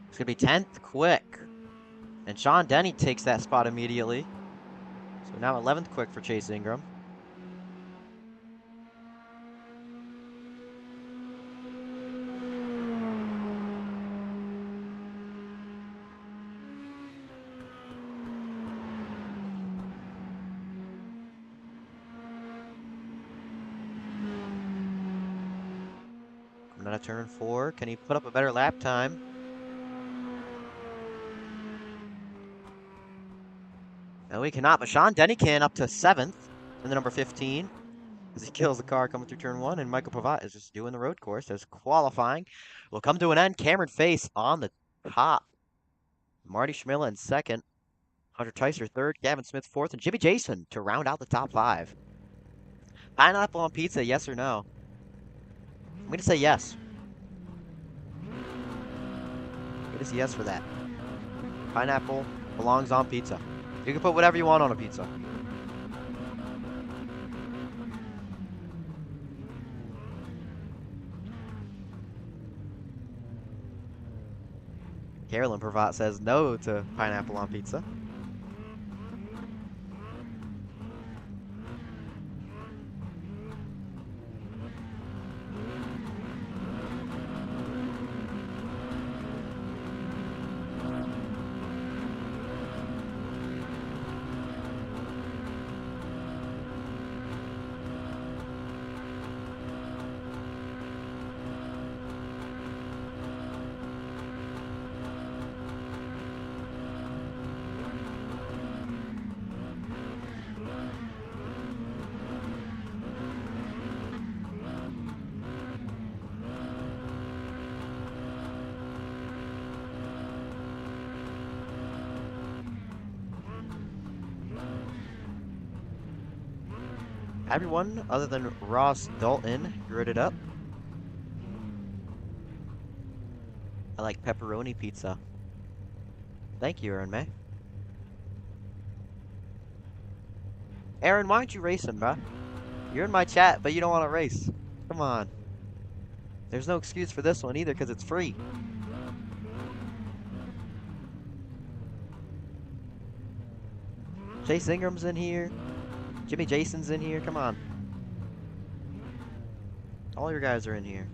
It's going to be 10th quick. And Sean Denny takes that spot immediately. So now 11th quick for Chase Ingram. Coming out of turn 4. Can he put up a better lap time? No, he cannot, but Sean Denny can up to 7th in the number 15 as he kills the car coming through turn 1, and Michael Pavat is just doing the road course as qualifying will come to an end. Cameron Face on the top. Marty Schmilla in 2nd. Hunter Tyser 3rd. Gavin Smith 4th. And Jimmy Jason to round out the top 5. Pineapple on pizza, yes or no? I'm going to say yes. I'm going to say yes for that. Pineapple belongs on pizza. You can put whatever you want on a pizza. Carolyn Pravat says no to pineapple on pizza. Everyone other than Ross Dalton gridded up. I like pepperoni pizza. Thank you, Aaron May. Aaron, why aren't you racing, bruh? You're in my chat, but you don't want to race. Come on. There's no excuse for this one either, because it's free. Chase Ingram's in here. Jimmy Jason's in here. Come on. All your guys are in here.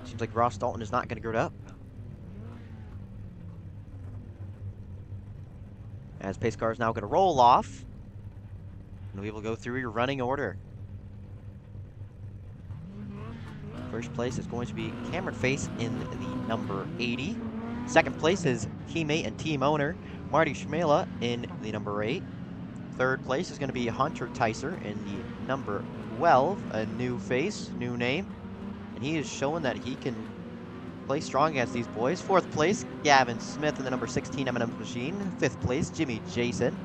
Seems like Ross Dalton is not going to grid up. As pace car is now going to roll off. And we will go through your running order. First place is going to be Cameron Face in the number 80. Second place is teammate and team owner Marty Schmela in the number 8. Third place is going to be Hunter Ticer in the number 12, a new face, new name. And he is showing that he can play strong against these boys. Fourth place, Gavin Smith in the number 16 M&M's machine. Fifth place, Jimmy Jason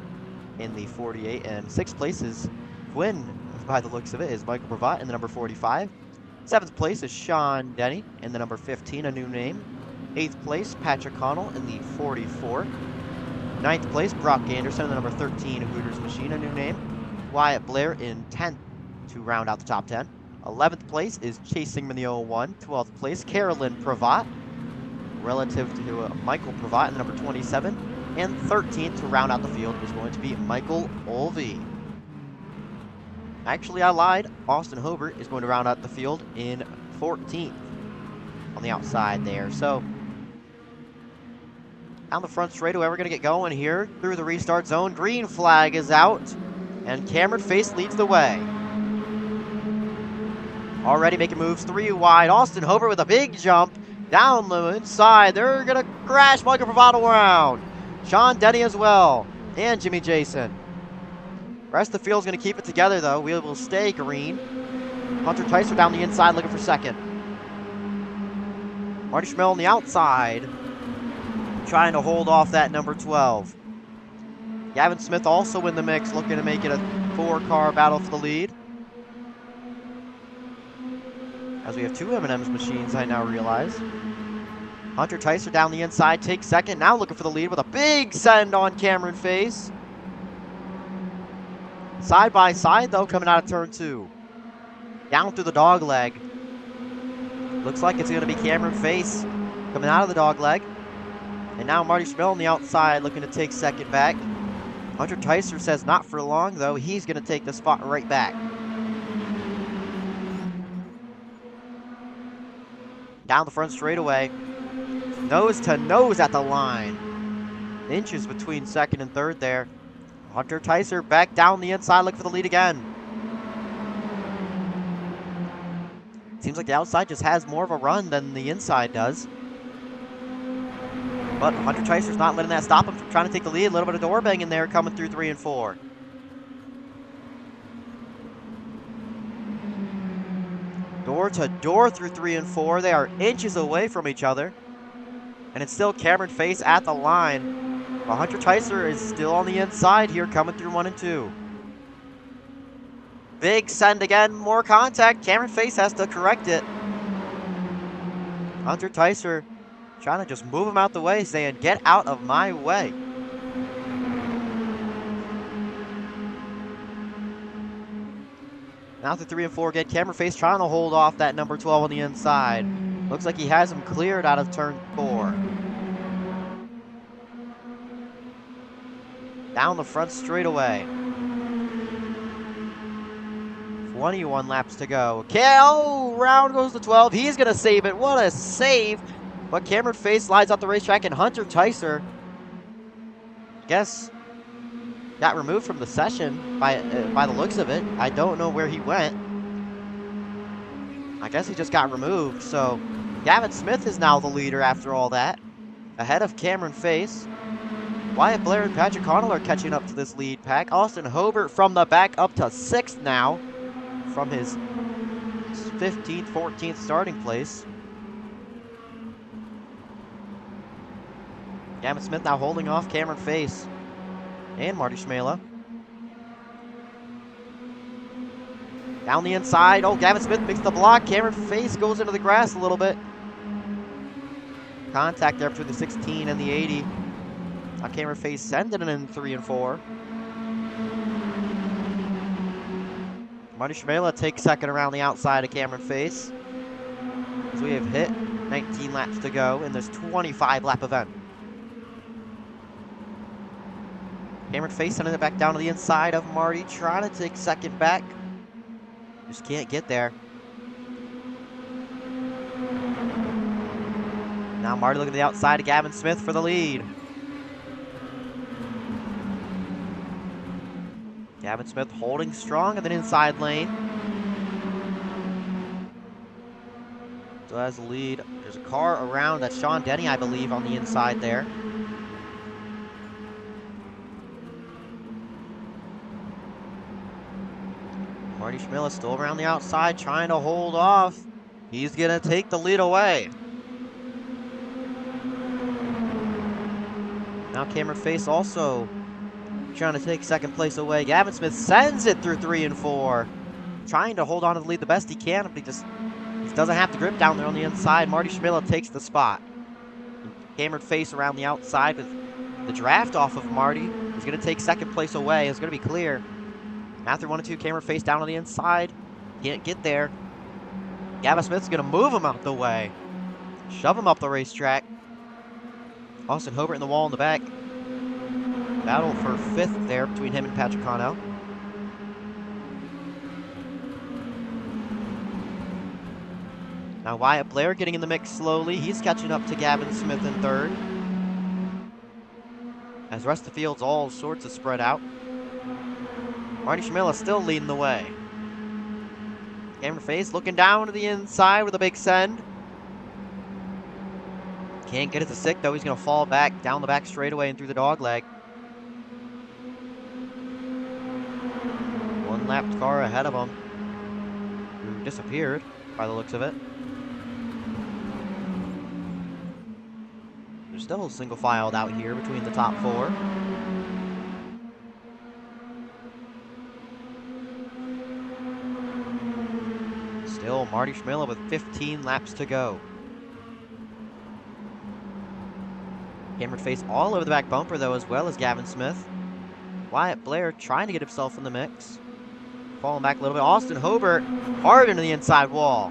in the 48. And sixth place is Quinn, by the looks of it, is Michael Pravat in the number 45. Seventh place is Sean Denny in the number 15, a new name. Eighth place, Patrick Connell in the 44. Ninth place, Brock Anderson in the number 13, Hooters Machine, a new name. Wyatt Blair in 10th to round out the top 10. 11th place is Chasing the 01. 12th place, Carolyn Pravat, relative to Michael Pravat in the number 27. And 13th to round out the field is going to be Michael Olvey. Actually, I lied. Austin Hobart is going to round out the field in 14th on the outside there. So, down the front straightaway, we're going to get going here through the restart zone. Green flag is out, and Cameron Face leads the way. Already making moves 3 wide. Austin Hobart with a big jump down the inside. They're going to crash Michael Bravado around. Sean Denny as well, and Jimmy Jason. Rest of the field's going to keep it together, though. We will stay green. Hunter Ticer down the inside looking for second. Marty Schmell on the outside, trying to hold off that number 12. Gavin Smith also in the mix, looking to make it a 4-car battle for the lead. As we have 2 M&M's machines, I now realize. Hunter Ticer down the inside, takes second. Now looking for the lead with a big send on Cameron Face. Side by side, though, coming out of turn 2. Down through the dog leg. Looks like it's going to be Cameron Face coming out of the dog leg. And now Marty Schmell on the outside looking to take second back. Hunter Ticer says not for long, though. He's going to take the spot right back. Down the front straightaway. Nose to nose at the line. Inches between second and third there. Hunter Ticer back down the inside, looking for the lead again. Seems like the outside just has more of a run than the inside does. But Hunter Ticer's not letting that stop him from trying to take the lead. A little bit of door banging there coming through 3 and 4. Door to door through 3 and 4. They are inches away from each other. And it's still Cameron Face at the line. But Hunter Ticer is still on the inside here, coming through 1 and 2. Big send again, more contact. Cameron Face has to correct it. Hunter Ticer trying to just move him out the way, saying, get out of my way. Now through 3 and 4 again, Cameron Face trying to hold off that number 12 on the inside. Looks like he has him cleared out of turn 4. Down the front straightaway. 21 laps to go. Oh, round goes the 12. He's going to save it. What a save. But Cameron Face slides off the racetrack, and Hunter Ticer, guess, got removed from the session by the looks of it. I don't know where he went. I guess he just got removed. So Gavin Smith is now the leader after all that, ahead of Cameron Face. Wyatt Blair and Patrick Connell are catching up to this lead pack. Austin Hobart from the back up to 6th now from his 15th, 14th starting place. Gavin Smith now holding off Cameron Face and Marty Schmela. Down the inside. Oh, Gavin Smith makes the block. Cameron Face goes into the grass a little bit. Contact there between the 16 and the 80. Now Cameron Face sending it in 3 and 4. Marty Schmela takes second around the outside of Cameron Face, as we have hit 19 laps to go in this 25-lap event. Cameron Face sending it back down to the inside of Marty, trying to take second back. Just can't get there. Now Marty looking to the outside of Gavin Smith for the lead. Gavin Smith holding strong in the inside lane. So has the lead. There's a car around. That's Sean Denny, I believe, on the inside there. Marty Schmitt is still around the outside, trying to hold off. He's going to take the lead away. Now Cameron Face also trying to take second place away. Gavin Smith sends it through 3 and 4. Trying to hold on to the lead the best he can, but he doesn't have the grip down there on the inside. Marty Schmitt takes the spot. Cameron Face around the outside with the draft off of Marty. He's going to take second place away. It's going to be clear. After 1 and 2, Cameron Face down on the inside. Can't get there. Gavin Smith's going to move him out the way. Shove him up the racetrack. Austin Hobart in the wall in the back. Battle for 5th there between him and Patrick Connell. Now Wyatt Blair getting in the mix slowly. He's catching up to Gavin Smith in 3rd. As the rest of the field's all sorts of spread out. Marty Schmitt still leading the way. Cameron Face looking down to the inside with a big send. Can't get it to stick though. He's going to fall back down the back straightaway and through the dog leg. One lapped car ahead of him, who disappeared by the looks of it. There's still single filed out here between the top 4. Still Marty Schmitt with 15 laps to go. Cameron Face all over the back bumper though, as well as Gavin Smith. Wyatt Blair trying to get himself in the mix. Falling back a little bit. Austin Hobart hard into the inside wall.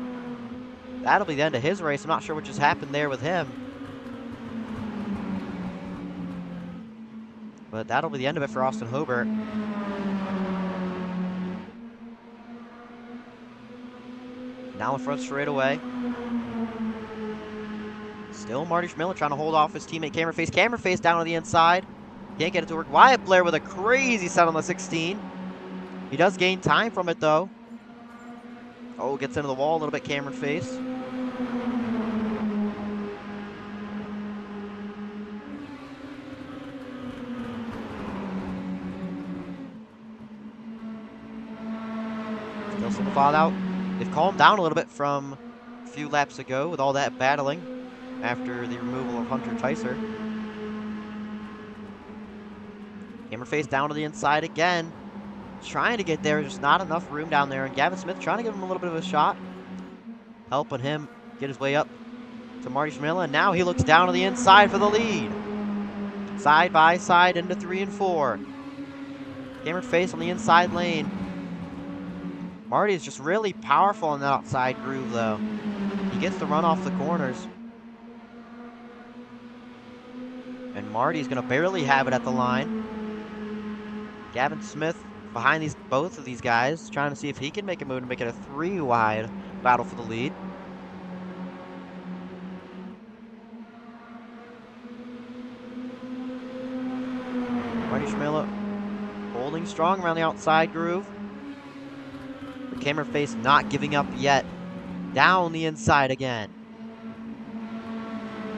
That'll be the end of his race. I'm not sure what just happened there with him. But that'll be the end of it for Austin Hobart. Now in front straightaway. Still Marty Schmitt trying to hold off his teammate Cameron Face. Cameron Face down on the inside. Can't get it to work. Wyatt Blair with a crazy set on the 16. He does gain time from it though. Oh, gets into the wall a little bit, Cameron Face. Still some fall out. They've calmed down a little bit from a few laps ago with all that battling after the removal of Hunter Tyser. Cameron Face down to the inside again. Trying to get there, just not enough room down there. And Gavin Smith trying to give him a little bit of a shot. Helping him get his way up to Marty Schmitt. And now he looks down to the inside for the lead. Side by side into 3 and 4. Cameron Face on the inside lane. Marty is just really powerful in that outside groove though. He gets the run off the corners. And Marty's going to barely have it at the line. Gavin Smith behind both of these guys, trying to see if he can make a move to make it a 3-wide battle for the lead. Marty Schmitt holding strong around the outside groove. But Cameron Face not giving up yet. Down the inside again.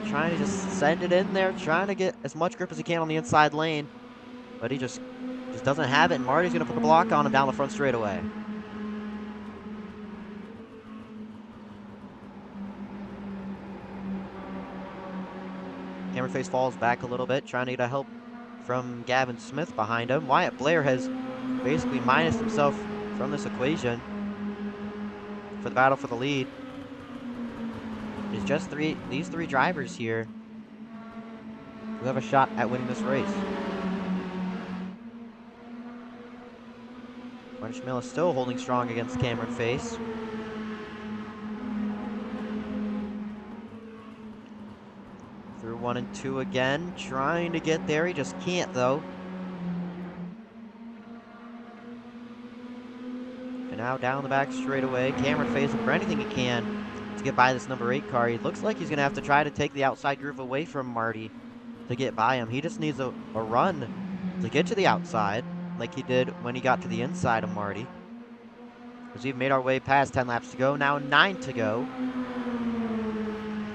Trying to just send it in there, trying to get as much grip as he can on the inside lane. But he just doesn't have it, and Marty's going to put the block on him down the front straightaway. Cameron Face falls back a little bit, trying to get a help from Gavin Smith behind him. Wyatt Blair has basically minused himself from this equation for the battle for the lead. It's just these three drivers here who have a shot at winning this race. Marty Schmitt is still holding strong against Cameron Face. Through 1 and 2 again, trying to get there. He just can't though. And now down the back straightaway, Cameron Face looking for anything he can to get by this number 8 car. He looks like he's going to have to try to take the outside groove away from Marty to get by him. He just needs a run to get to the outside. like he did when he got to the inside of Marty. As we've made our way past 10 laps to go, now 9 to go.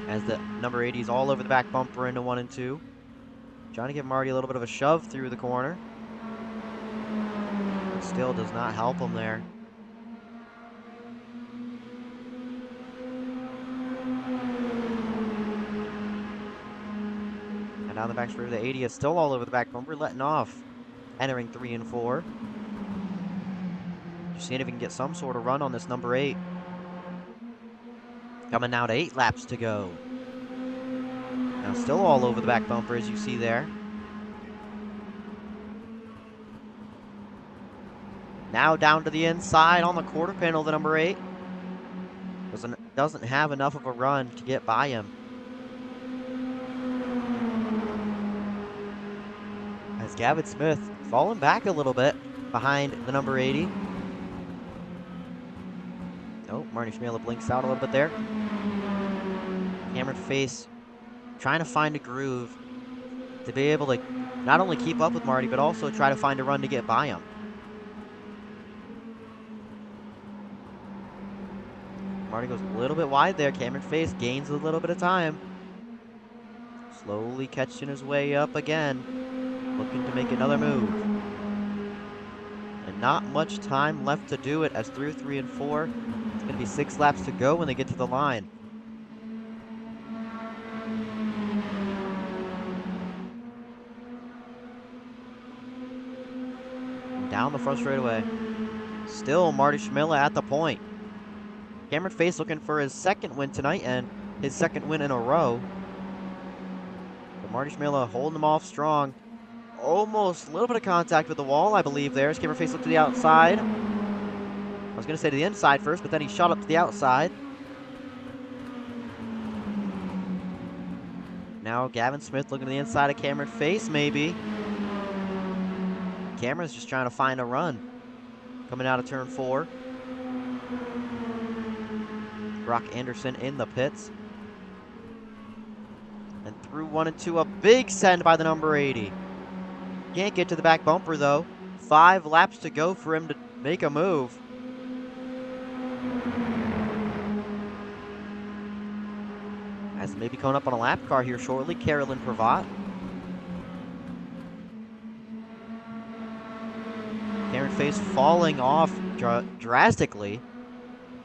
As the number 80 is all over the back bumper into 1 and 2. Trying to give Marty a little bit of a shove through the corner. But still does not help him there. And down the back straight, the 80 is still all over the back bumper, letting off. Entering 3 and 4. Just seeing if he can get some sort of run on this number 8. Coming now to 8 laps to go. Now still all over the back bumper, as you see there. Now down to the inside on the quarter panel, the number 8. Doesn't have enough of a run to get by him. As Gavin Smith falling back a little bit behind the number 80. Oh, Marty Schmitt blinks out a little bit there. Hammered face trying to find a groove to be able to not only keep up with Marty, but also try to find a run to get by him. Marty goes a little bit wide there. Cameron Face gains a little bit of time. Slowly catching his way up again. Looking to make another move. And not much time left to do it as through 3 and 4. It's going to be 6 laps to go when they get to the line. And down the front straightaway. Still Marty Schmitt at the point. Cameron Face looking for his second win tonight and his second win in a row. But Marty Schmitt holding him off strong. Almost a little bit of contact with the wall, I believe, there. As Cameron Face looked to the outside. I was going to say to the inside first, but then he shot up to the outside. Now Gavin Smith looking to the inside of Cameron Face, maybe. Cameron's just trying to find a run. Coming out of turn 4. Brock Anderson in the pits. And through 1 and 2, a big send by the number 80. Can't get to the back bumper, though. 5 laps to go for him to make a move. As maybe coming up on a lap car here shortly, Carolyn Pravat. Cameron Face falling off drastically.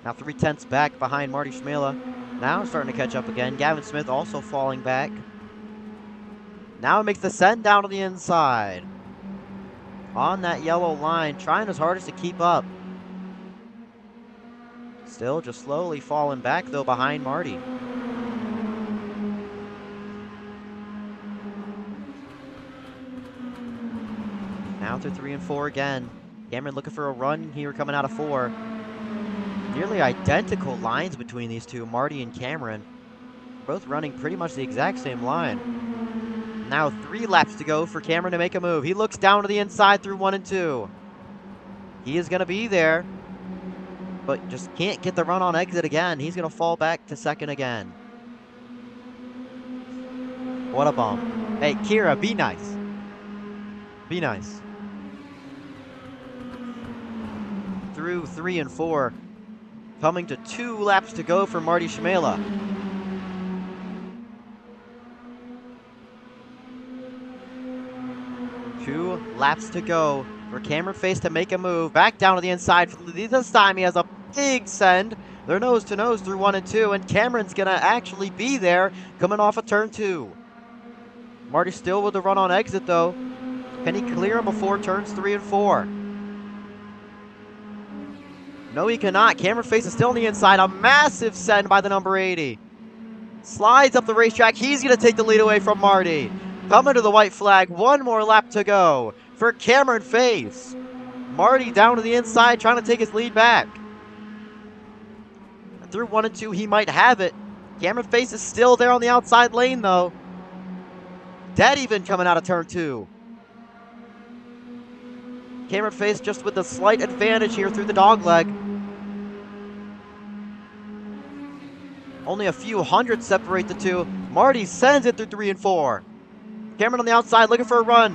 Now 3/10 back behind Marty Schmitt. Now starting to catch up again. Gavin Smith also falling back. Now makes the send down to the inside. On that yellow line, trying his hardest to keep up. Still just slowly falling back, though, behind Marty. Now through 3 and 4 again. Cameron looking for a run here coming out of 4. Nearly identical lines between these two, Marty and Cameron. Both running pretty much the exact same line. Now 3 laps to go for Cameron to make a move. He looks down to the inside through 1 and 2. He is going to be there, but just can't get the run on exit again. He's going to fall back to second again. What a bump. Hey, Kira, be nice. Be nice. Through 3 and 4. Coming to 2 laps to go for Marty Schmitt. 2 laps to go for Cameron Face to make a move. Back down to the inside. This time he has a big send. They're nose to nose through 1 and 2, and Cameron's going to actually be there coming off of turn 2. Marty still with the run on exit, though. Can he clear him before turns 3 and 4? No, he cannot. Cameron Face is still on the inside. A massive send by the number 80. Slides up the racetrack. He's going to take the lead away from Marty. Coming to the white flag. 1 more lap to go for Cameron Face. Marty down to the inside trying to take his lead back. Through 1 and 2, he might have it. Cameron Face is still there on the outside lane, though. Dead even coming out of turn 2. Cameron Face just with a slight advantage here through the dogleg. Only a few hundreds separate the two. Marty sends it through 3 and 4. Cameron on the outside looking for a run.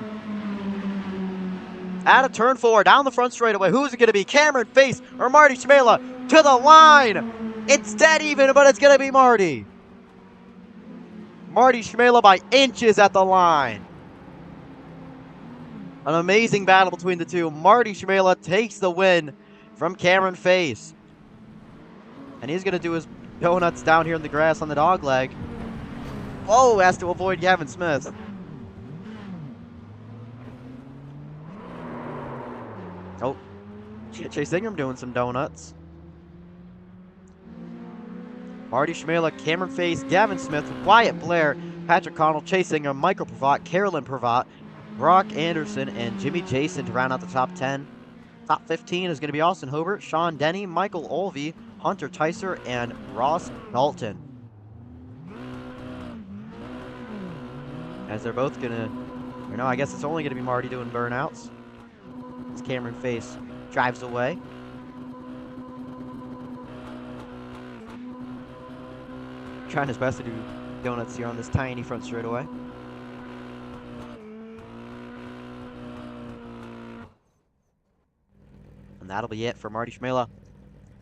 Out of turn 4, down the front straightaway. Who's it going to be? Cameron Face or Marty Schmela to the line. It's dead even, but it's going to be Marty. Marty Schmela by inches at the line. An amazing battle between the two. Marty Schmela takes the win from Cameron Face. And he's going to do his donuts down here in the grass on the dog leg. Whoa, has to avoid Gavin Smith. Oh, Chase Ingram doing some donuts. Marty Schmela, Cameron Face, Gavin Smith, Wyatt Blair, Patrick Connell, Chase Ingram, Michael Pravat, Carolyn Pravat, Brock Anderson, and Jimmy Jason to round out the top 10. Top 15 is going to be Austin Hobart, Sean Denny, Michael Olvey, Hunter Tyser, and Ross Dalton. As they're both going to, or no, I guess it's only going to be Marty doing burnouts. As Cameron Face drives away. Trying his best to do donuts here on this tiny front straightaway. And that'll be it for Marty Schmela.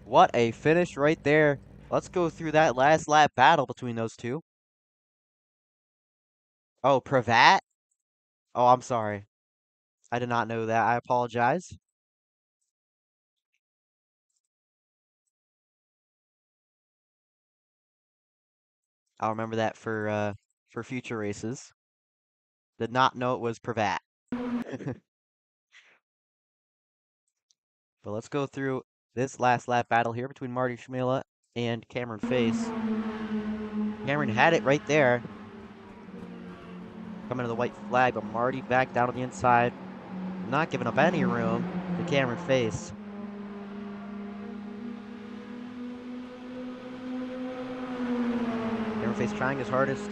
What a finish right there. Let's go through that last lap battle between those two. Oh, Pravat? Oh, I'm sorry. I did not know that. I apologize. I'll remember that for future races. Did not know it was Pravat. But let's go through this last lap battle here between Marty Schmela and Cameron Face. Cameron had it right there. Coming to the white flag, but Marty back down on the inside. Not giving up any room to Cameron Face. Cameron Face trying his hardest.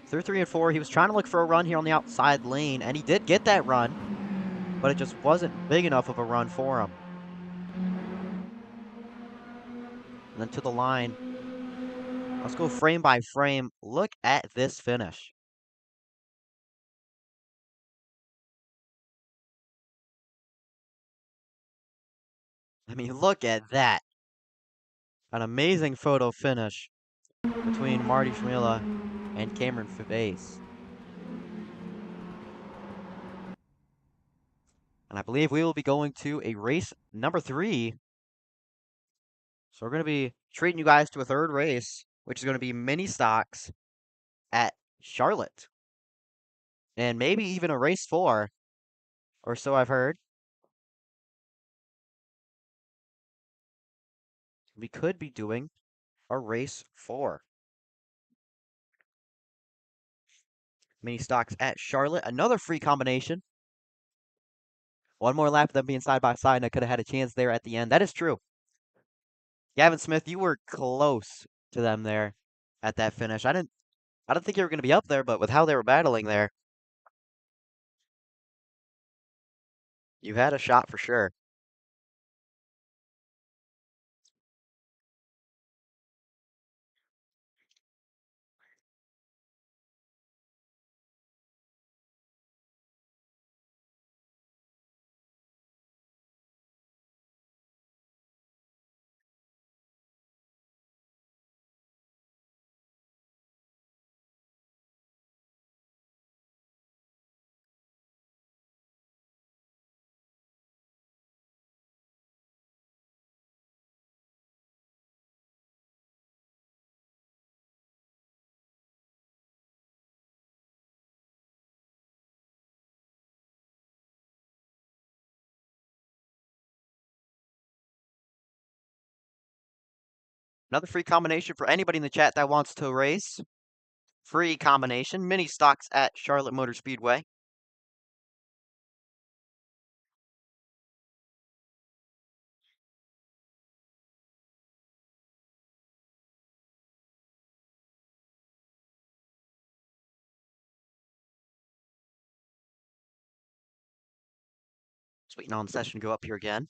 Through 3 and 4, he was trying to look for a run here on the outside lane, and he did get that run, but it just wasn't big enough of a run for him. And then to the line. Let's go frame by frame. Look at this finish. I mean, look at that. An amazing photo finish between Marty Schmela and Cameron Face. And I believe we will be going to a race number 3. So we're going to be treating you guys to a third race, which is going to be mini stocks at Charlotte. And maybe even a race 4, or so I've heard. We could be doing a race 4. Mini stocks at Charlotte. Another free combination. One more lap of them being side by side, and I could have had a chance there at the end. That is true. Gavin Smith, you were close to them there at that finish. I don't think you were going to be up there, but with how they were battling there, you had a shot for sure. Another free combination for anybody in the chat that wants to race. Free combination, mini stocks at Charlotte Motor Speedway. Just waiting on the session to go up here again.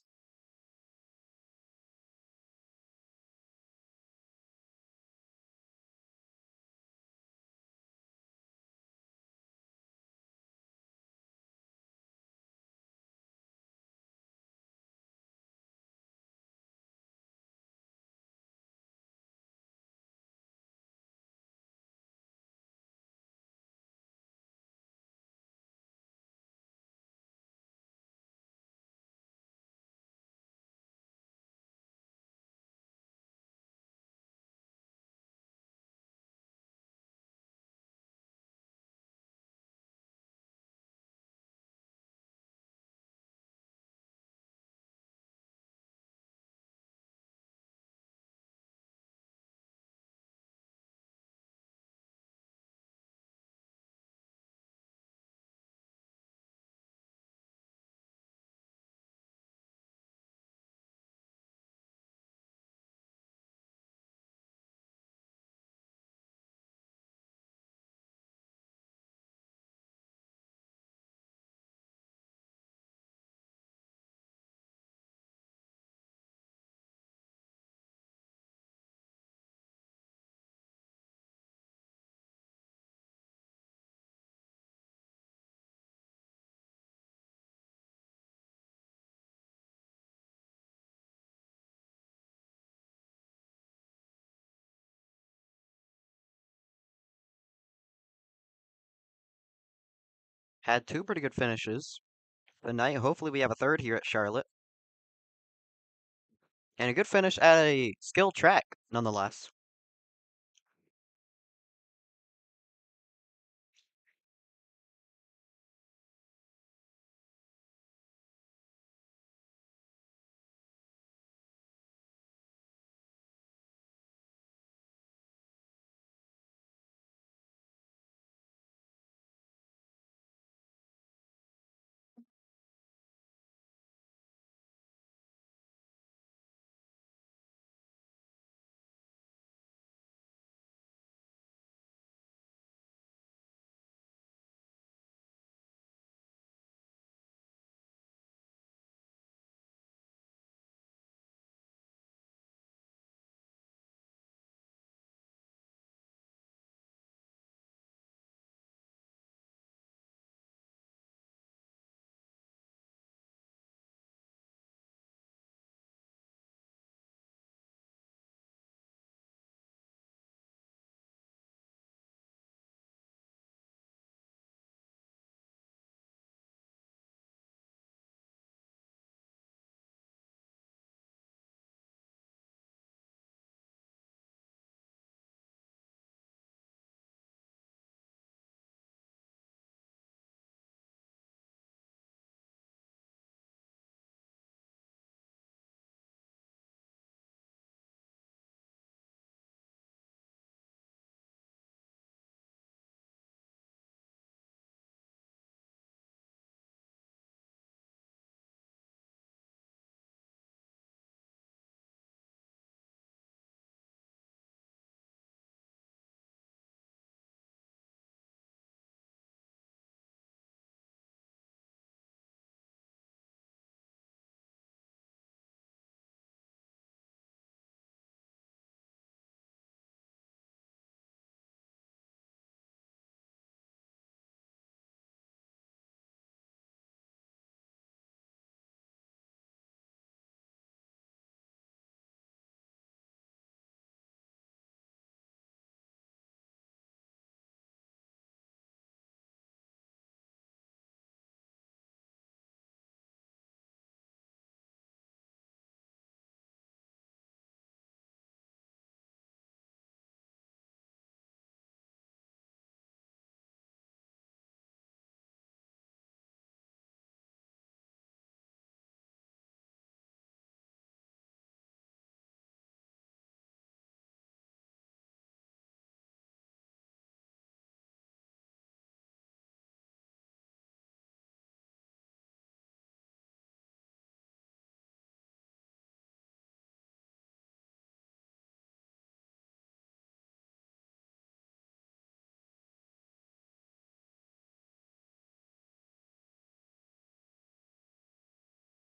Had two pretty good finishes tonight. Hopefully we have a third here at Charlotte. And a good finish at a skilled track, nonetheless.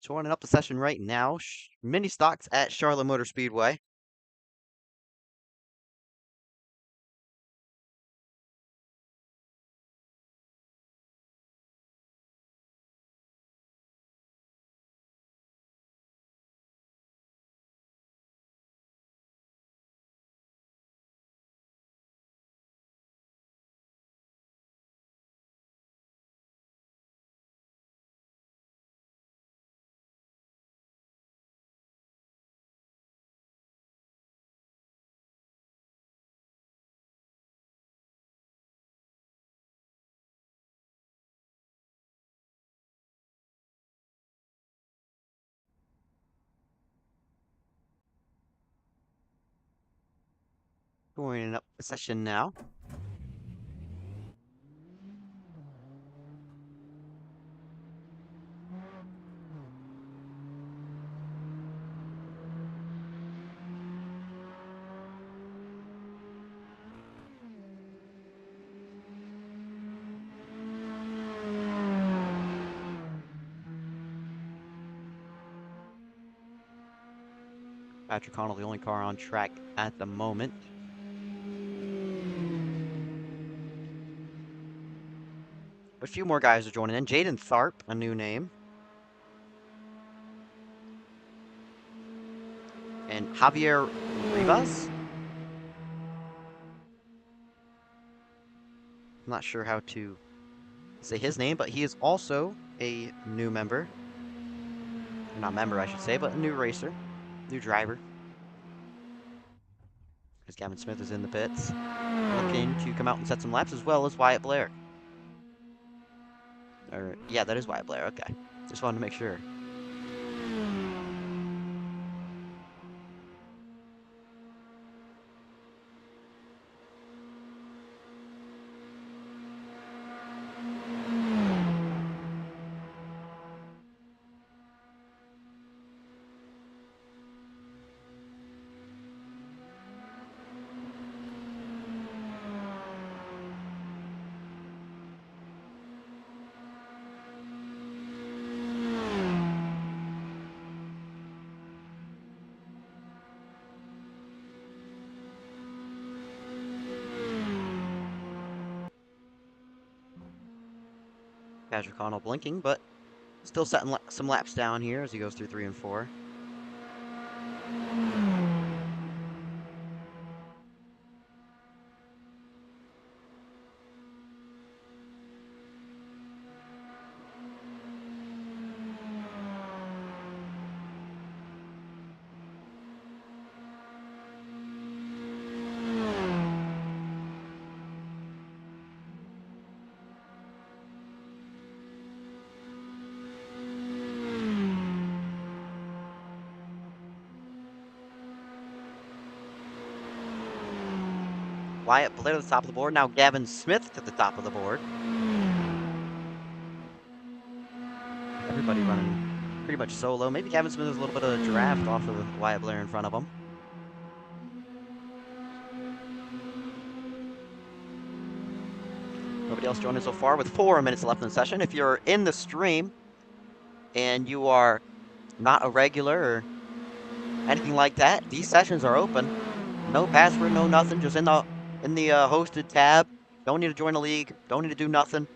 Joining up the session right now, mini stocks at Charlotte Motor Speedway. Joining up the session now. Patrick Connell, the only car on track at the moment. A few more guys are joining in. Jaden Tharp, a new name. And Javier Rivas. I'm not sure how to say his name, but he is also a new member. Or not member, I should say, but a new racer, new driver. As Gavin Smith is in the pits, looking to come out and set some laps, as well as Wyatt Blair. Or, yeah, that is Wyatt Blair, okay. Just wanted to make sure. Patrick Connell blinking, but still setting some laps down here as he goes through 3 and 4. Wyatt Blair to the top of the board. Now Gavin Smith to the top of the board. Everybody running pretty much solo. Maybe Gavin Smith has a little bit of a draft off of Wyatt Blair in front of him. Nobody else joining so far with 4 minutes left in the session. If you're in the stream and you are not a regular or anything like that, these sessions are open. No password, no nothing. Just in the hosted tab. Don't need to join a league. Don't need to do nothing.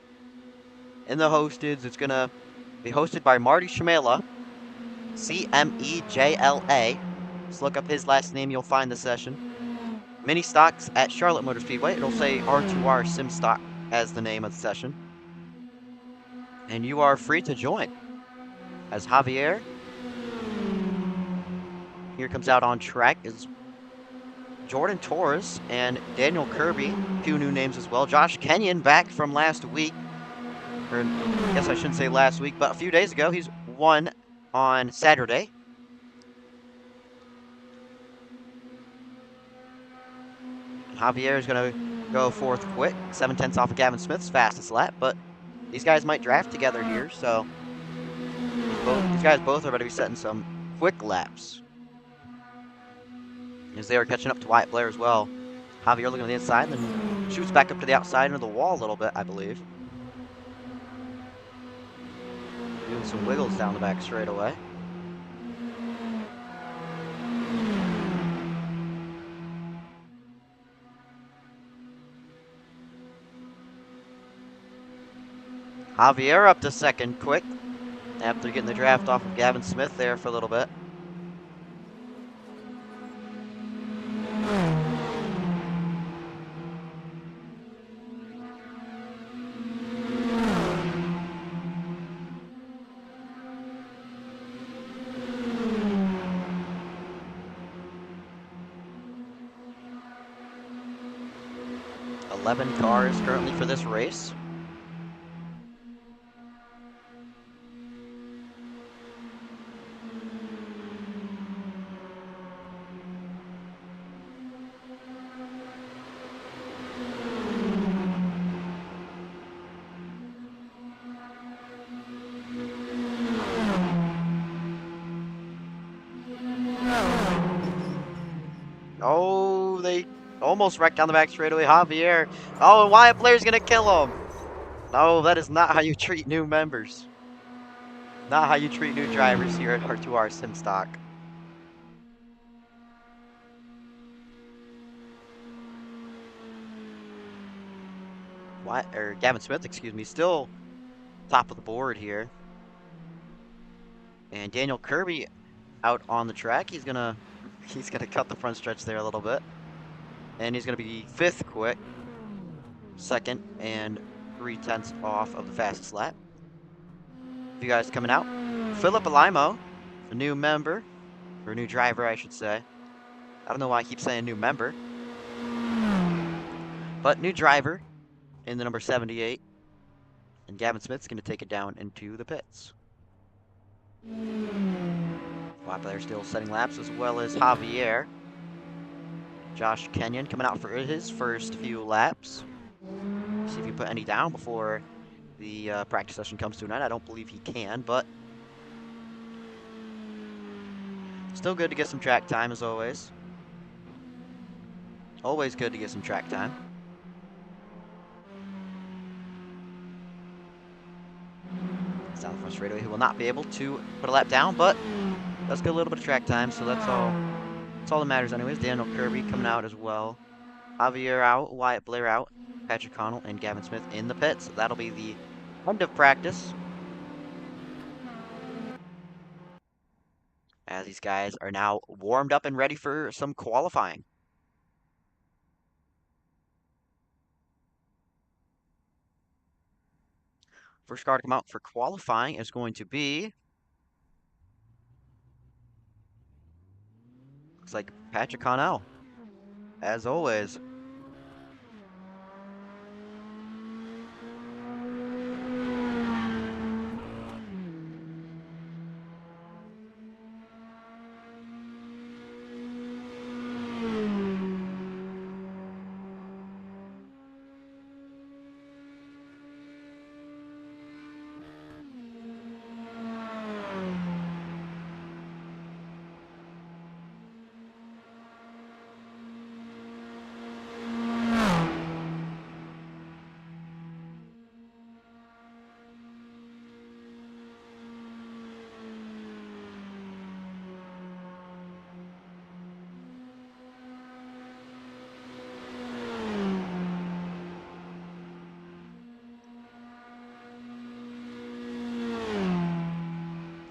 In the hosted, it's gonna be hosted by Marty Schmela, CMEJLA. Just look up his last name, you'll find the session. Mini stocks at Charlotte Motor Speedway. It'll say R2R Sim Stock as the name of the session. And you are free to join. As Javier here comes out on track is Jordan Torres and Daniel Kirby, 2 new names as well. Josh Kenyon back from last week. Or I guess I shouldn't say last week, but a few days ago. He's won on Saturday. Javier is going to go 4th quick, 7/10 off of Gavin Smith's fastest lap, but these guys might draft together here, so these guys both are going to be setting some quick laps. As they are catching up to Wyatt Blair as well. Javier looking on the inside, then shoots back up to the outside into the wall a little bit, I believe. Doing some wiggles down the back straightaway. Javier up to 2nd quick after getting the draft off of Gavin Smith there for a little bit. Cars currently for this race. Oh, they almost wrecked down the back straightaway. Javier. Oh, and Wyatt Blair's going to kill him. No, that is not how you treat new members. Not how you treat new drivers here at R2R Sim Stock. Gavin Smith, excuse me, still top of the board here. And Daniel Kirby out on the track. He's gonna cut the front stretch there a little bit. And he's gonna be 5th quick. 2nd and 3/10 off of the fastest lap. If you guys coming out, Philip Alimo, a new member, or a new driver, I should say. I don't know why I keep saying new member, but new driver in the number 78. And Gavin Smith's going to take it down into the pits. White player still setting laps, as well as Javier. Josh Kenyon coming out for his first few laps. See if he can put any down before the practice session comes to an end. I don't believe he can, but still good to get some track time, as always. Always good to get some track time. It's down the front straightaway. He will not be able to put a lap down, but let's get a little bit of track time, so that's all. That's all that matters, anyways. Daniel Kirby coming out as well. Javier out, Wyatt Blair out, Patrick Connell and Gavin Smith in the pits. That'll be the end of practice, as these guys are now warmed up and ready for some qualifying. First car to come out for qualifying is going to be, looks like Patrick Connell, as always.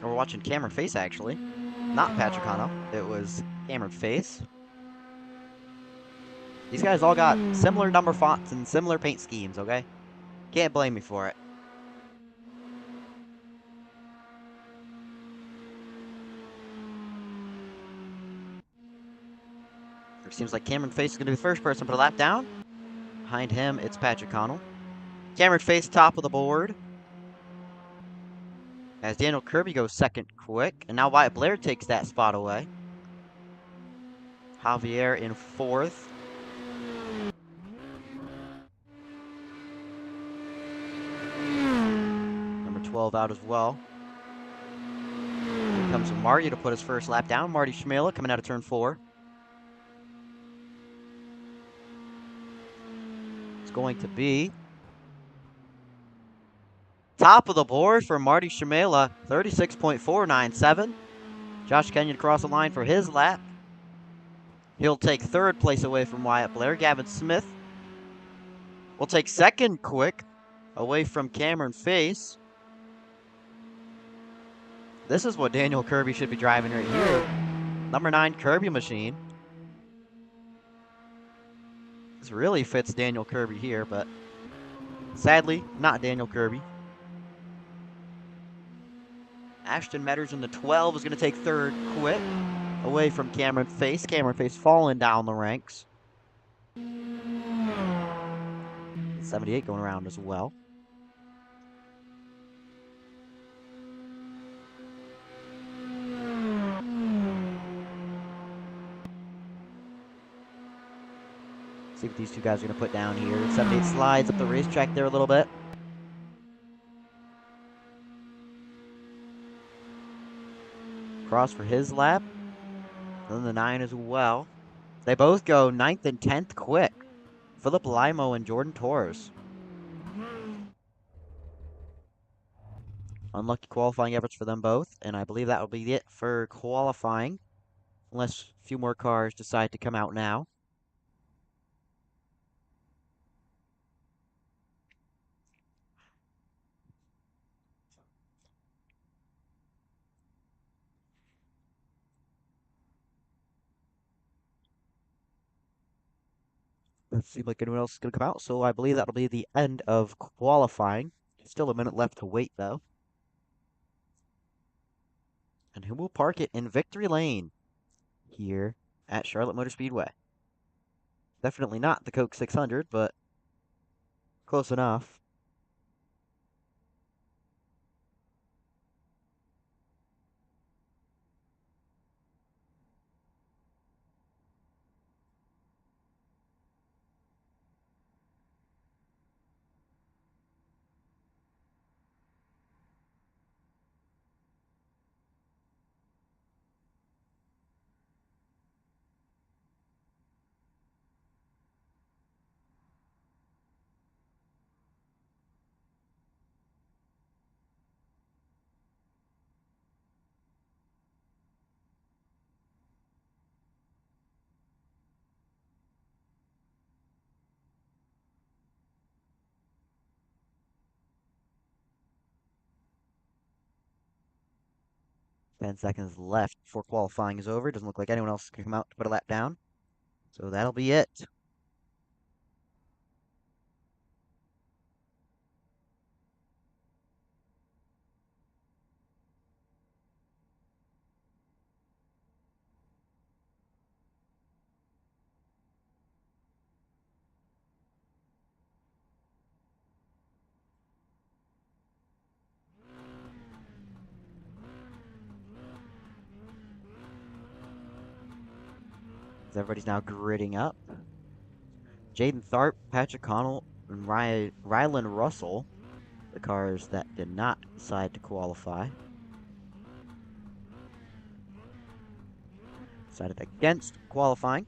We're watching Cameron Face, actually. Not Patrick Connell. It was Cameron Face. These guys all got similar number fonts and similar paint schemes, okay? Can't blame me for it. It seems like Cameron Face is going to be the first person to put a lap down. Behind him, it's Patrick Connell. Cameron Face, top of the board. As Daniel Kirby goes second quick. And now Wyatt Blair takes that spot away. Javier in fourth. Number 12 out as well. Here comes Marty to put his first lap down. Marty Schmitt coming out of turn 4. It's going to be top of the board for Marty Schmitt, 36.497. Josh Kenyon across the line for his lap. He'll take third place away from Wyatt Blair. Gavin Smith will take second quick away from Cameron Face. This is what Daniel Kirby should be driving right here. Number 9 Kirby machine. This really fits Daniel Kirby here, but sadly, not Daniel Kirby. Ashton Metters in the 12 is going to take third quick away from Cameron Face. Cameron Face falling down the ranks. 78 going around as well. See what these two guys are going to put down here. 78 slides up the racetrack there a little bit. Cross for his lap. And then the 9 as well. They both go 9th and 10th quick. Philip Limo and Jordan Torres. Unlucky qualifying efforts for them both. And I believe that will be it for qualifying. Unless a few more cars decide to come out now. Doesn't seem like anyone else is going to come out, so I believe that'll be the end of qualifying. Still a minute left to wait, though. And who will park it in victory lane here at Charlotte Motor Speedway? Definitely not the Coke 600, but close enough. Ten seconds left before qualifying is over. Doesn't look like anyone else can come out to put a lap down. So that'll be it. As everybody's now gridding up. Jaden Tharp, Patrick Connell, and Rylan Russell, the cars that did not decide to qualify. Decided against qualifying.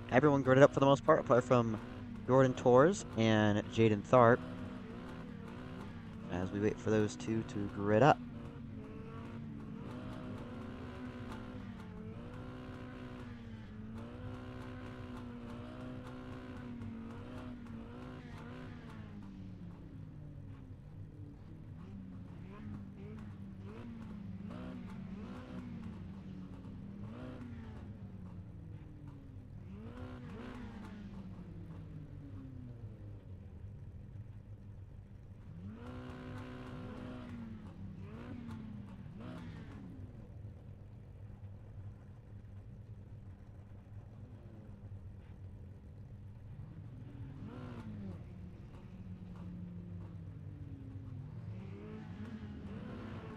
Everyone gridded up for the most part, apart from Jordan Torres and Jaden Tharp, as we wait for those two to grid up.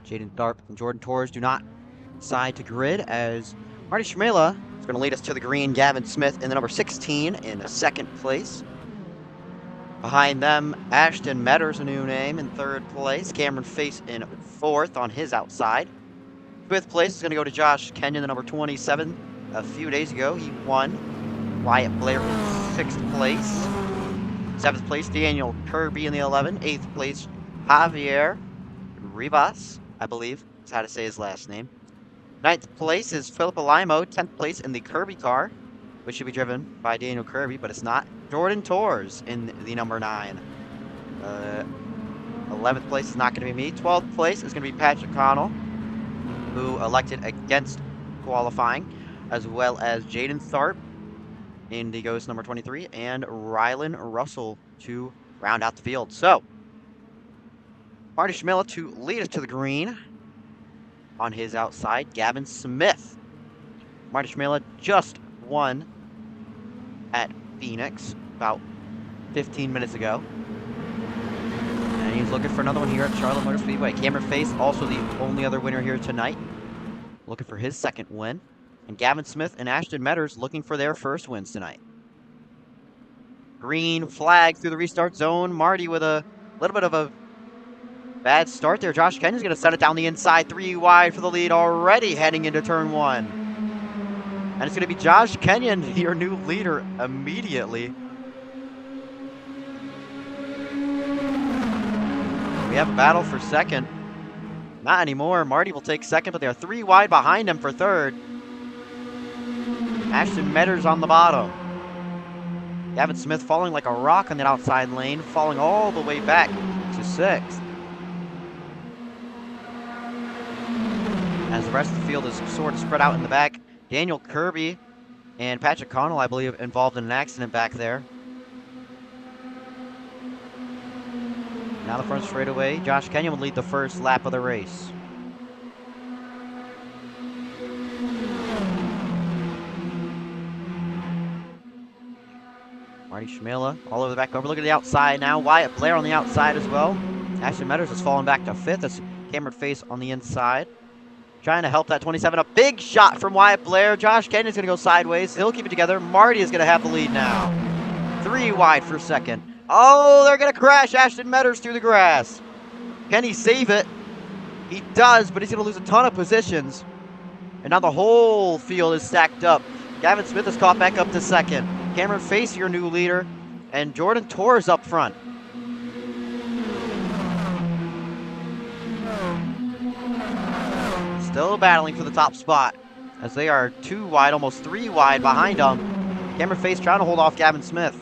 Jaden Tharp and Jordan Torres do not decide to grid, as Marty Schmela is going to lead us to the green. Gavin Smith in the number 16 in second place. Behind them, Ashton Metter's a new name in third place. Cameron Face in fourth on his outside. Fifth place is going to go to Josh Kenyon, the number 27. A few days ago, he won. Wyatt Blair in sixth place. Seventh place, Daniel Kirby in the 11. Eighth place, Javier Rivas, I believe is how to say his last name. Ninth place is Philip Alimo. 10th place in the Kirby car, which should be driven by Daniel Kirby, but it's not. Jordan Torres in the number 9. 11th place is not going to be me. 12th place is going to be Patrick Connell, who elected against qualifying, as well as Jaden Tharp in the Ghost number 23, and Rylan Russell to round out the field. So, Marty Schmilla to lead us to the green. On his outside, Gavin Smith. Marty Schmilla just won at Phoenix about 15 minutes ago. And he's looking for another one here at Charlotte Motor Speedway. Cameron Face, also the only other winner here tonight, looking for his second win. And Gavin Smith and Ashton Metters looking for their first wins tonight. Green flag through the restart zone. Marty with a little bit of a bad start there. Josh Kenyon's going to set it down the inside. 3 wide for the lead already heading into turn 1. And it's going to be Josh Kenyon, your new leader, immediately. We have a battle for second. Not anymore. Marty will take second, but they are 3 wide behind him for third. Ashton Metters on the bottom. Gavin Smith falling like a rock on that outside lane, falling all the way back to 6th. As the rest of the field is sort of spread out in the back, Daniel Kirby and Patrick Connell, I believe, involved in an accident back there. Now the front straightaway, Josh Kenyon would lead the first lap of the race. Marty Schmilla all over the back over. Look at the outside now. Wyatt Blair on the outside as well. Ashton Metters has fallen back to 5th. That's Cameron Face on the inside. Trying to help that 27. A big shot from Wyatt Blair. Josh Kenyon's going to go sideways. He'll keep it together. Marty is going to have the lead now. 3 wide for second. Oh, they're going to crash Ashton Metters through the grass. Can he save it? He does, but he's going to lose a ton of positions. And now the whole field is stacked up. Gavin Smith is caught back up to second. Cameron Face, your new leader. And Jordan Torres up front. Still battling for the top spot as they are 2 wide, almost 3 wide behind them. Cameron Face trying to hold off Gavin Smith.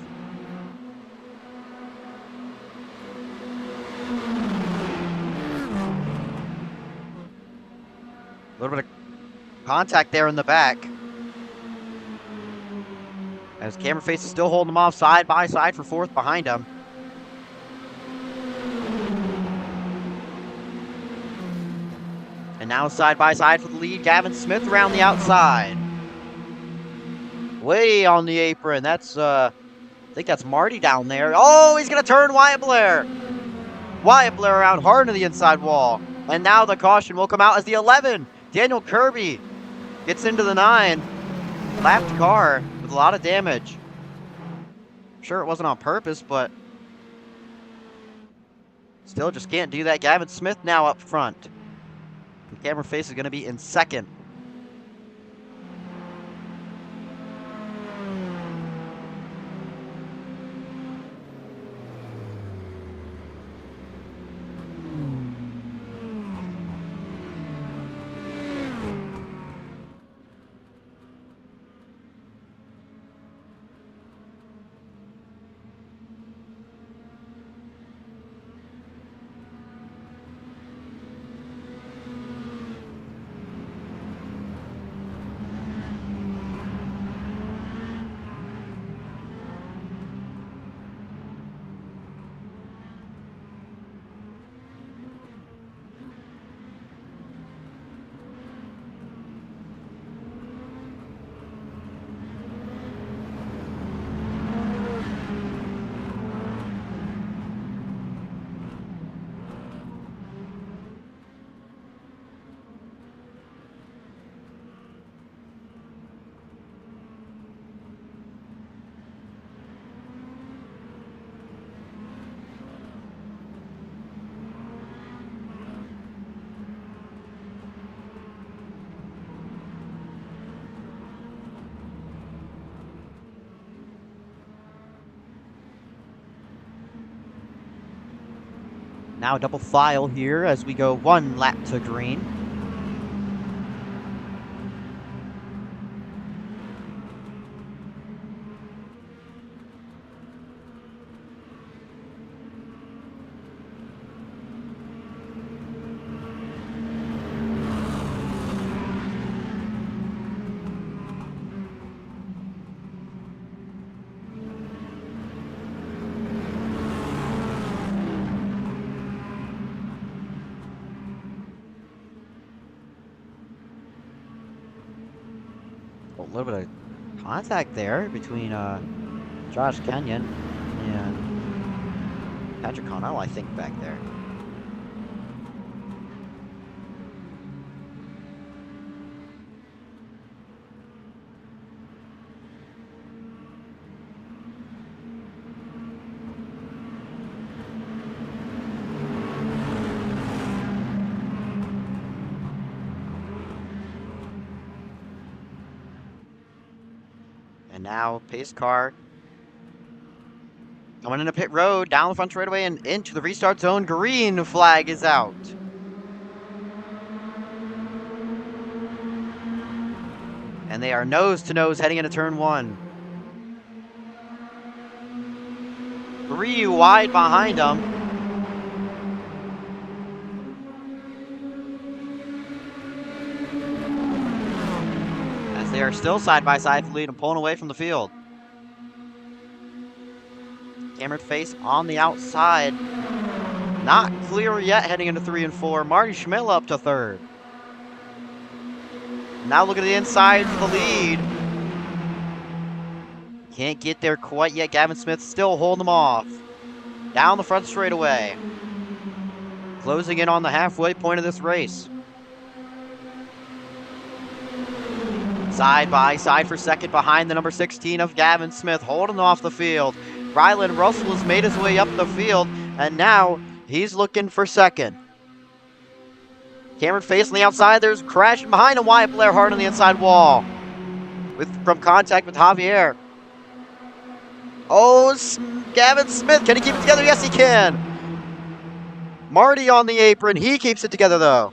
A little bit of contact there in the back. As Cameron Face is still holding them off side by side for 4th behind him. And now side by side for the lead, Gavin Smith around the outside. Way on the apron. That's, I think that's Marty down there. Oh, he's going to turn Wyatt Blair. Wyatt Blair around hard to the inside wall. And now the caution will come out as the 11. Daniel Kirby gets into the 9. Lapped car with a lot of damage. I'm sure it wasn't on purpose, but still just can't do that. Gavin Smith now up front. And Cameron Face is going to be in second. Now a double file here as we go 1 lap to green. A little bit of contact there between Josh Kenyon and Patrick Connell, I think, back there. And now pace car coming into pit road, down the front straightaway and into the restart zone. Green flag is out. And they are nose to nose heading into turn 1. 3 wide behind them. As they are still side by side for the lead and pulling away from the field. Cambered face on the outside. Not clear yet heading into 3 and 4. Marty Schmitt up to 3rd. Now look at the inside for the lead. Can't get there quite yet. Gavin Smith still holding them off. Down the front straightaway. Closing in on the halfway point of this race. Side by side for second behind the number 16 of Gavin Smith, holding off the field. Rylan Russell has made his way up the field, and now he's looking for second. Cameron facing the outside. There's crashing behind him. Wyatt Blair hard on the inside wall. From contact with Javier. Oh, Gavin Smith, can he keep it together? Yes, he can. Marty on the apron. He keeps it together, though.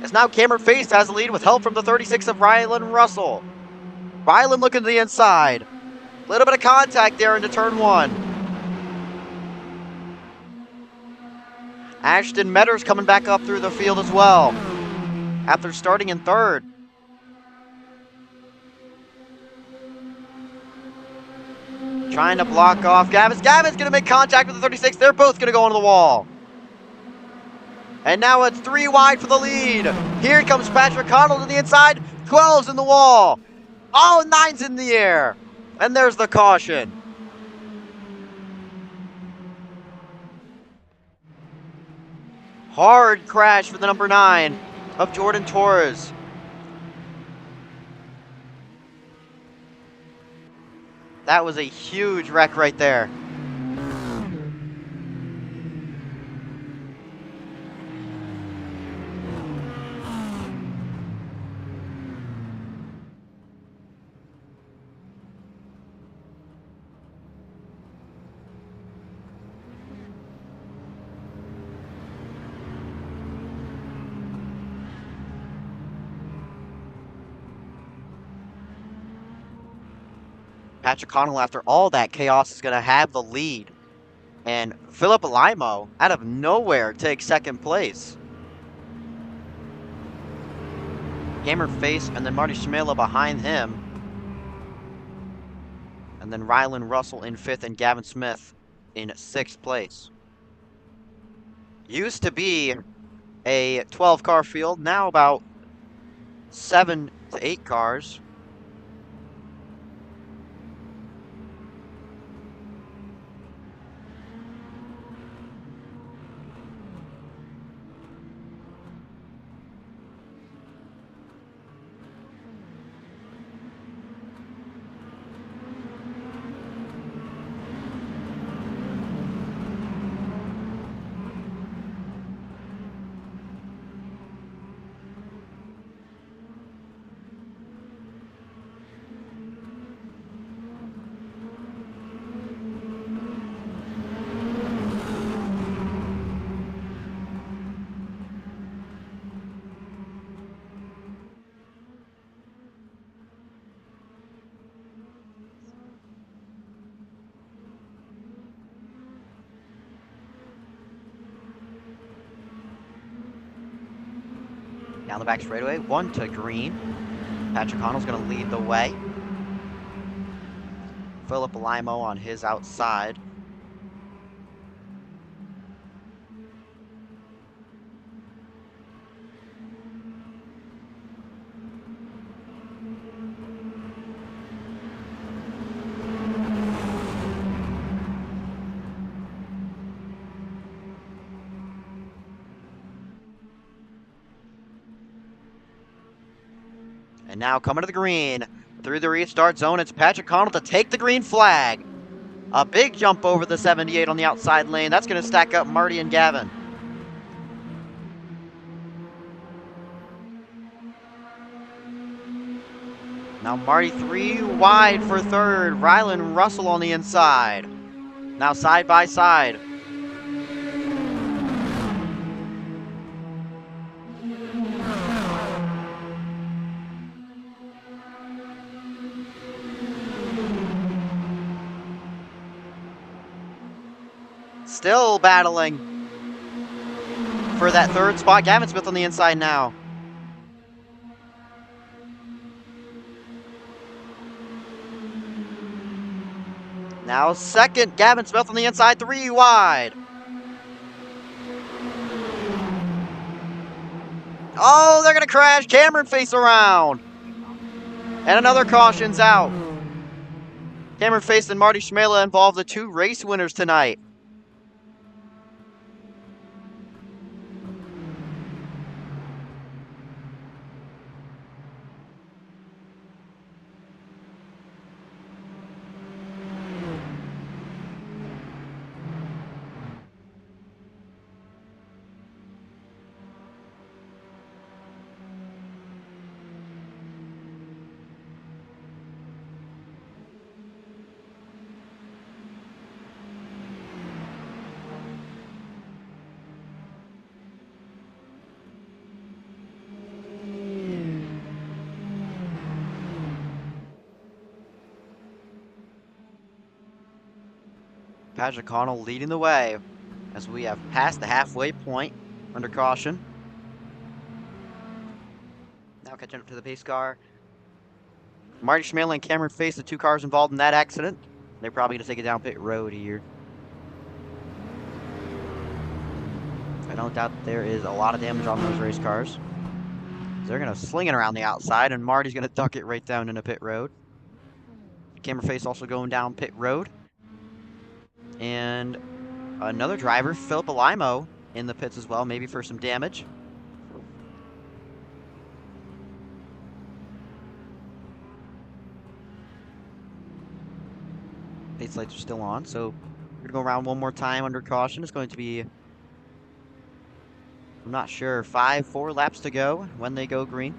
As now Cameron Face has the lead with help from the 36 of Rylan Russell. Rylan looking to the inside. A little bit of contact there into turn 1. Ashton Metters coming back up through the field as well. After starting in 3rd. Trying to block off Gavin's going to make contact with the 36. They're both going to go into the wall. And now it's 3 wide for the lead. Here comes Patrick Connell to the inside. 12's in the wall. Oh, 9's in the air. And there's the caution. Hard crash for the number 9 of Jordan Torres. That was a huge wreck right there. Patrick Connell, after all that chaos, is going to have the lead. And Philip Limo, out of nowhere, takes second place. Cameron Face and then Marty Schmela behind him. And then Rylan Russell in 5th and Gavin Smith in 6th place. Used to be a 12-car field, now about 7 to 8 cars. Down the back straightaway, 1 to green. Patrick Connell's going to lead the way. Philip Limo on his outside. And now coming to the green, through the restart zone, it's Patrick Connell to take the green flag. A big jump over the 78 on the outside lane. That's going to stack up Marty and Gavin. Now Marty 3 wide for third. Rylan Russell on the inside. Now side by side. Still battling for that third spot. Gavin Smith on the inside now. Now second, Gavin Smith on the inside, 3 wide. Oh, they're going to crash. Cameron face around. And another caution's out. Cameron Face and Marty Schmitt involved the 2 race winners tonight. Patrick Connell leading the way as we have passed the halfway point under caution. Now catching up to the pace car. Marty Schmitt and Cameron Face, the 2 cars involved in that accident. They're probably going to take it down pit road here. I don't doubt there is a lot of damage on those race cars. They're going to sling it around the outside, and Marty's going to duck it right down into pit road. Cameron Face also going down pit road. And another driver, Philip Alimo, in the pits as well, maybe for some damage. Pace lights are still on, so we're going to go around one more time under caution. It's going to be, I'm not sure, 4 laps to go when they go green.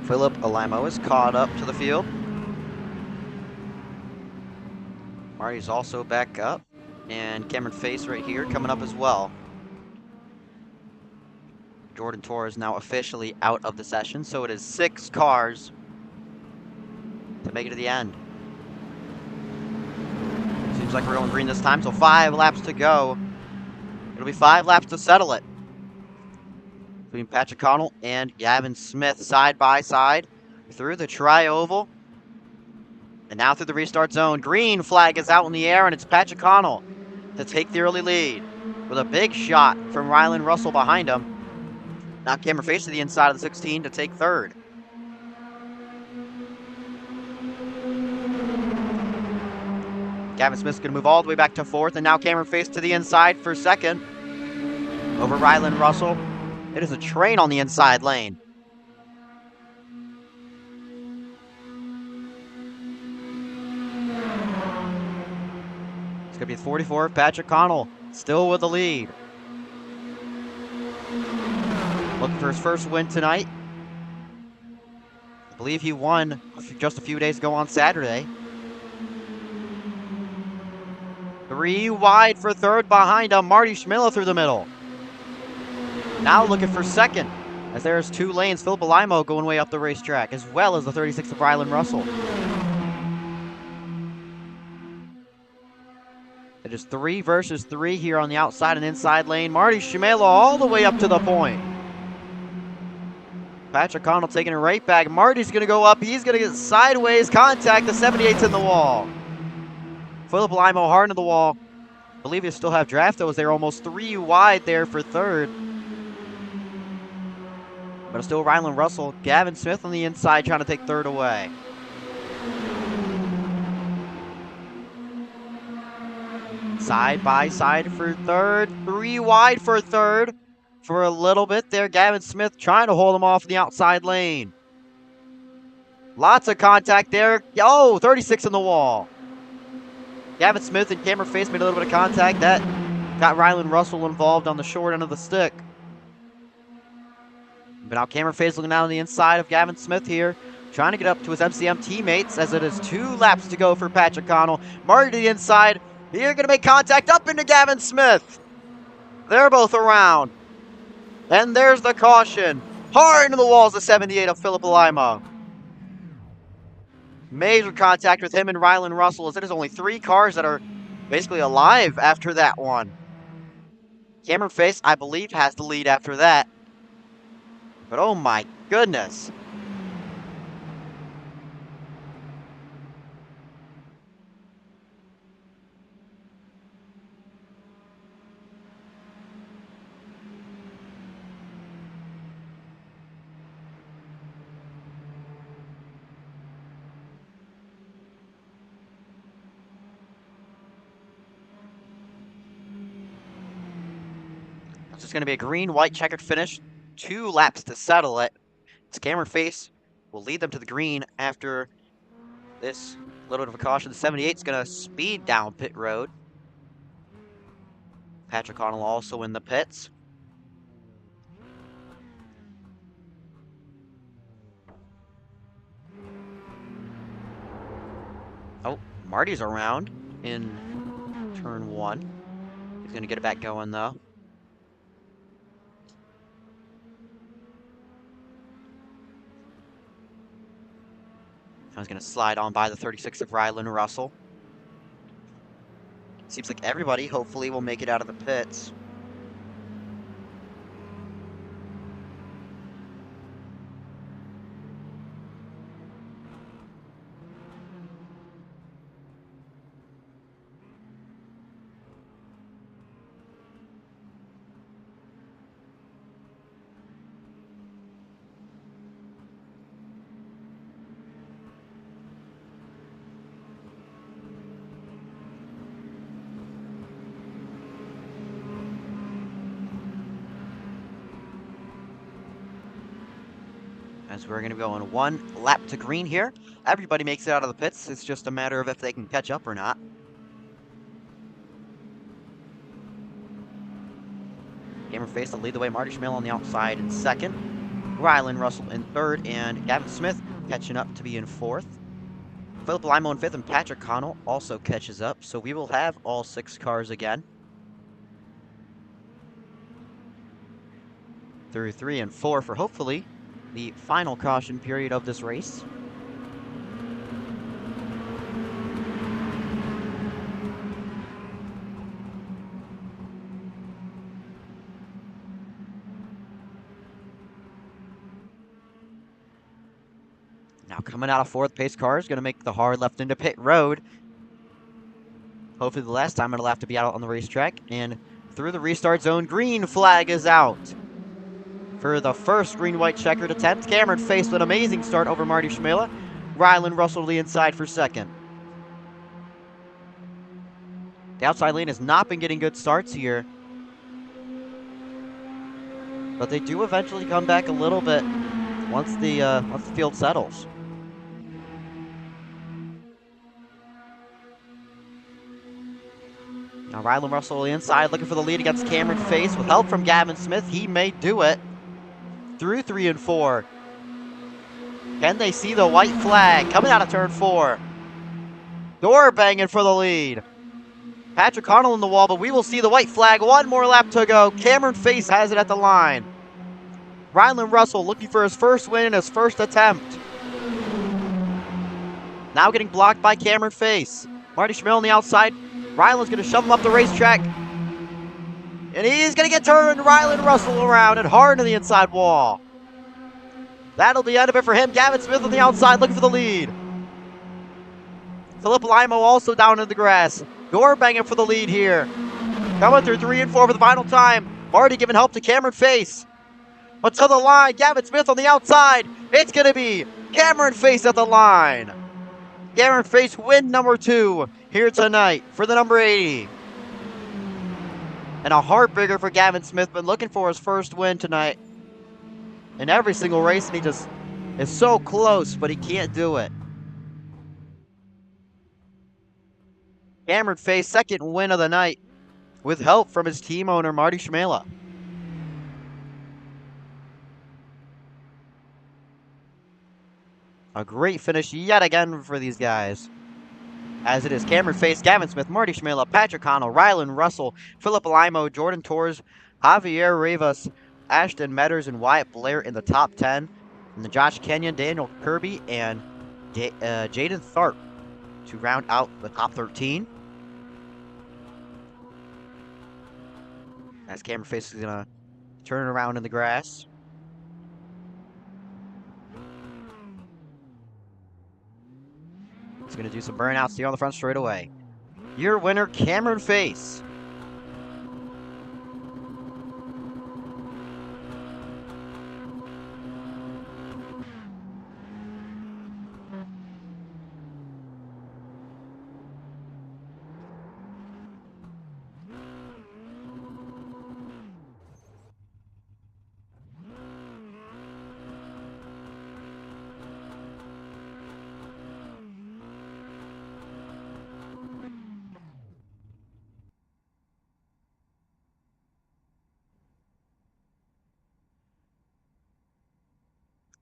Philip Alimo is caught up to the field. Marty's also back up. And Cameron Face right here coming up as well. Jordan Torres now officially out of the session, so it is 6 cars to make it to the end. Seems like we're going green this time, so 5 laps to go. It'll be 5 laps to settle it. Between Patrick Connell and Gavin Smith side by side through the tri-oval. And now through the restart zone. Green flag is out in the air, and it's Patrick Connell to take the early lead with a big shot from Rylan Russell behind him. Now Cameron Face to the inside of the 16 to take third. Gavin Smith's going to move all the way back to fourth, and now Cameron Face to the inside for second over Rylan Russell. It is a train on the inside lane. It's going to be 44 of Patrick Connell, still with the lead. Looking for his first win tonight. I believe he won just a few days ago on Saturday. 3 wide for third behind him. Marty Schmitt through the middle. Now looking for second, as there's 2 lanes. Philip Alimo going way up the racetrack, as well as the 36 of Rylan Russell. It is 3 versus 3 here on the outside and inside lane. Marty Schmitt all the way up to the point. Patrick Connell taking it right back. Marty's going to go up. He's going to get sideways contact. The 78's in the wall. Philip Alimo hard into the wall. believe you still have Draftos. They're almost 3 wide there for third. But it's still Rylan Russell. Gavin Smith on the inside trying to take third away. Side by side for third. 3 wide for third. For a little bit there, Gavin Smith trying to hold him off in the outside lane. Lots of contact there. Oh, 36 in the wall. Gavin Smith and Cameron Face made a little bit of contact. That got Rylan Russell involved on the short end of the stick. But now Cameron Face looking down on the inside of Gavin Smith here, trying to get up to his MCM teammates as it is 2 laps to go for Patrick Connell. Marty to the inside. Here going to make contact up into Gavin Smith. They're both around. And there's the caution. Hard into the walls of 78 of Philip Lima. Major contact with him and Rylan Russell as it is only 3 cars that are basically alive after that one. Cameron Face, I believe, has the lead after that. But oh my goodness. It's just going to be a green-white checkered finish. 2 laps to settle it. It's Cameron Face will lead them to the green after this little bit of a caution. The 78 is going to speed down pit road. Patrick Connell also in the pits. Oh, Marty's around in turn 1. He's going to get it back going, though. I was going to slide on by the 36 of Rylan Russell. Seems like everybody, hopefully, will make it out of the pits. As we're going to be going 1 lap to green here. Everybody makes it out of the pits. It's just a matter of if they can catch up or not. Cameron Face to lead the way. Marty Schmitt on the outside in second. Rylan Russell in third. And Gavin Smith catching up to be in fourth. Philip Limo in fifth. And Patrick Connell also catches up. So we will have all 6 cars again. Through 3 and 4 for hopefully the final caution period of this race. Now coming out of fourth, pace car is going to make the hard left into pit road. Hopefully the last time it'll have to be out on the racetrack. And through the restart zone, green flag is out. For the first green-white checkered attempt, Cameron Face with an amazing start over Marty Schmitt. Rylan Russell to the inside for second. The outside lane has not been getting good starts here. But they do eventually come back a little bit once the field settles. Now Rylan Russell on the inside looking for the lead against Cameron Face. With help from Gavin Smith, he may do it. Through 3 and 4. Can they see the white flag coming out of turn 4? Door banging for the lead. Patrick Connell in the wall, but we will see the white flag. 1 more lap to go. Cameron Face has it at the line. Rylan Russell looking for his first win in his first attempt. Now getting blocked by Cameron Face. Marty Schmitt on the outside. Rylan's going to shove him up the racetrack. And he's going to get turned. Rylan Russell around and hard to the inside wall. That'll be the end of it for him. Gavin Smith on the outside looking for the lead. Philip Limo also down in the grass. Door banging for the lead here. Coming through 3 and 4 for the final time. Marty giving help to Cameron Face. But to the line, Gavin Smith on the outside. It's going to be Cameron Face at the line. Cameron Face win number 2 here tonight for the number 80. And a heartbreaker for Gavin Smith, been looking for his first win tonight in every single race, and he just is so close, but he can't do it. Cameron Face, second win of the night, with help from his team owner, Marty Schmitt. A great finish yet again for these guys. As it is Cameron Face, Gavin Smith, Marty Schmitt, Patrick Connell, Rylan Russell, Philip Limo, Jordan Torres, Javier Rivas, Ashton Metters, and Wyatt Blair in the top 10. And then Josh Kenyon, Daniel Kirby, and Jaden Tharp to round out the top 13. As Cameron Face is going to turn it around in the grass. He's going to do some burnouts here on the front straightaway. Your winner, Cameron Face.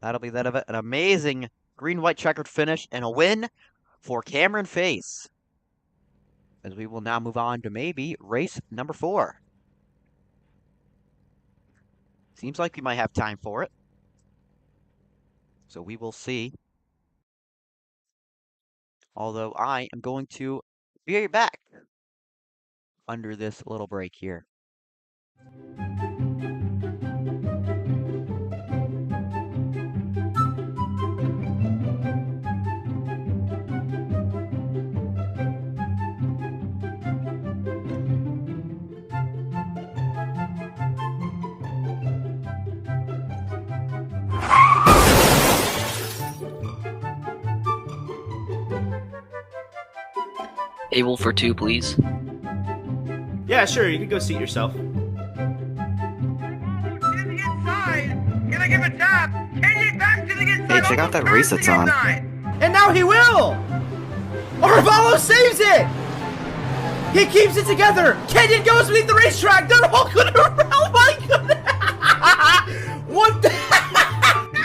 That'll be that of it. An amazing green-white checkered finish and a win for Cameron Face. As we will now move on to maybe race number 4. Seems like we might have time for it. So we will see. Although I am going to be right back under this little break here. Table for 2, please. Yeah, sure, you can go seat yourself. Hey, check out that race that's on. And now he will! Arvalo saves it! He keeps it together! Kenyon goes beneath the racetrack! They're all gonna... Oh my goodness! What the...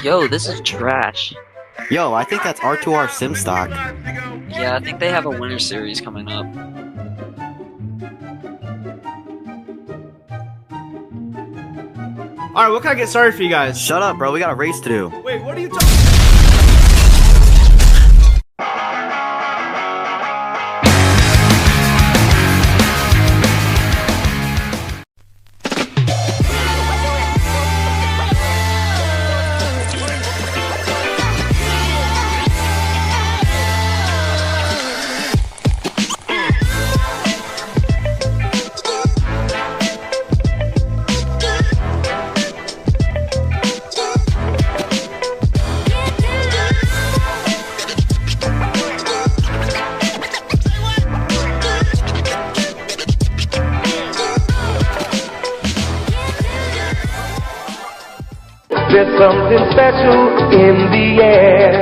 Yo, this is trash. Yo, I think that's R2R sim stock. Yeah, I think they have a winter series coming up. Alright, what can I get started for you guys? Shut up, bro. We got a race to do. Wait, what are you talking... There's something special in the air.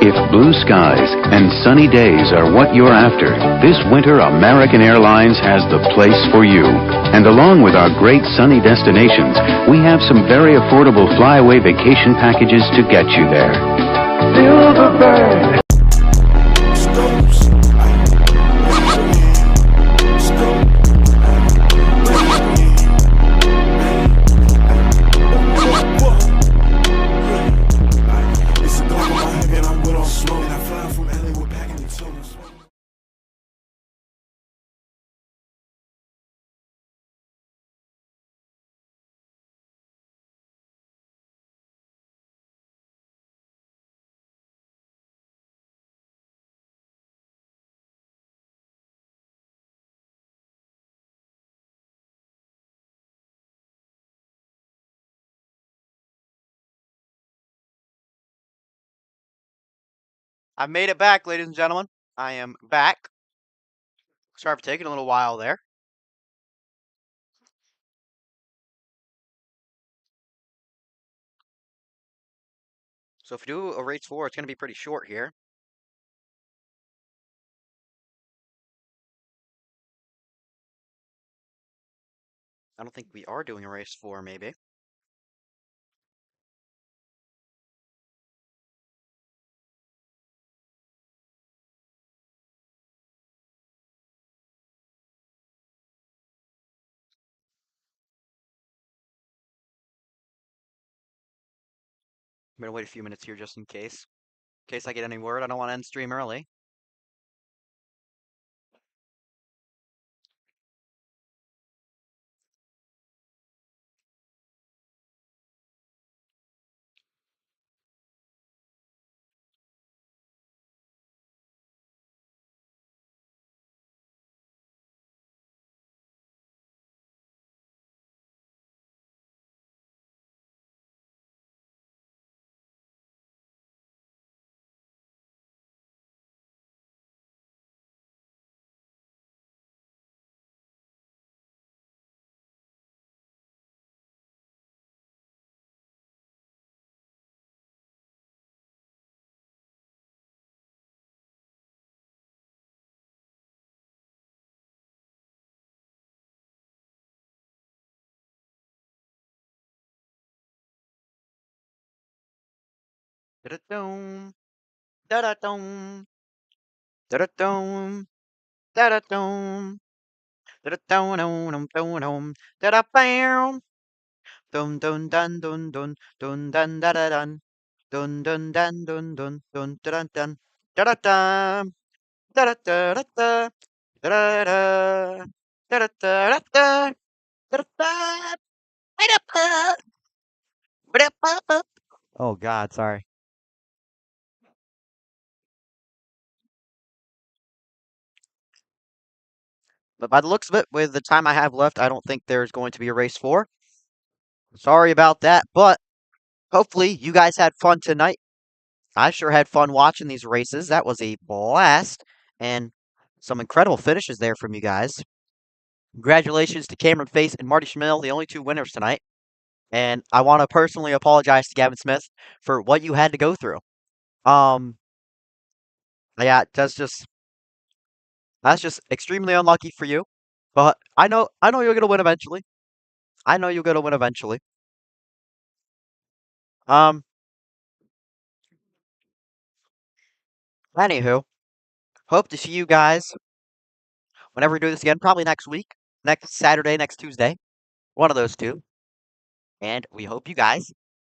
If blue skies and sunny days are what you're after, this winter American Airlines has the place for you. And along with our great sunny destinations, we have some very affordable flyaway vacation packages to get you there. Silver bird. I made it back, ladies and gentlemen. I am back. Sorry for taking a little while there. So if you do a race 4, it's going to be pretty short here. I don't think we are doing a race 4, maybe. I'm going to wait a few minutes here just in case. In case I get any word, I don't want to end stream early. Da-da-dum. Da-da-dum. Da-da-dum. Da-da-dum. Da-da-dum-dum-dum-dum-dum. Da-da-bam. Dun dun dun dun dun dun dun da da dun dun dun dun dun dun dun dun dun da da dum da da da da da da da da da da da da da. Oh God, sorry. But by the looks of it, with the time I have left, I don't think there's going to be a race 4. Sorry about that, but hopefully you guys had fun tonight. I sure had fun watching these races. That was a blast, and some incredible finishes there from you guys. Congratulations to Cameron Face and Marty Schmill, the only 2 winners tonight. And I want to personally apologize to Gavin Smith for what you had to go through. Um, yeah, that's just extremely unlucky for you. But I know you're gonna win eventually. I know you're gonna win eventually. Um, Anywho, hope to see you guys whenever we do this again. Probably next week, next Saturday, next Tuesday, one of those two. And we hope you guys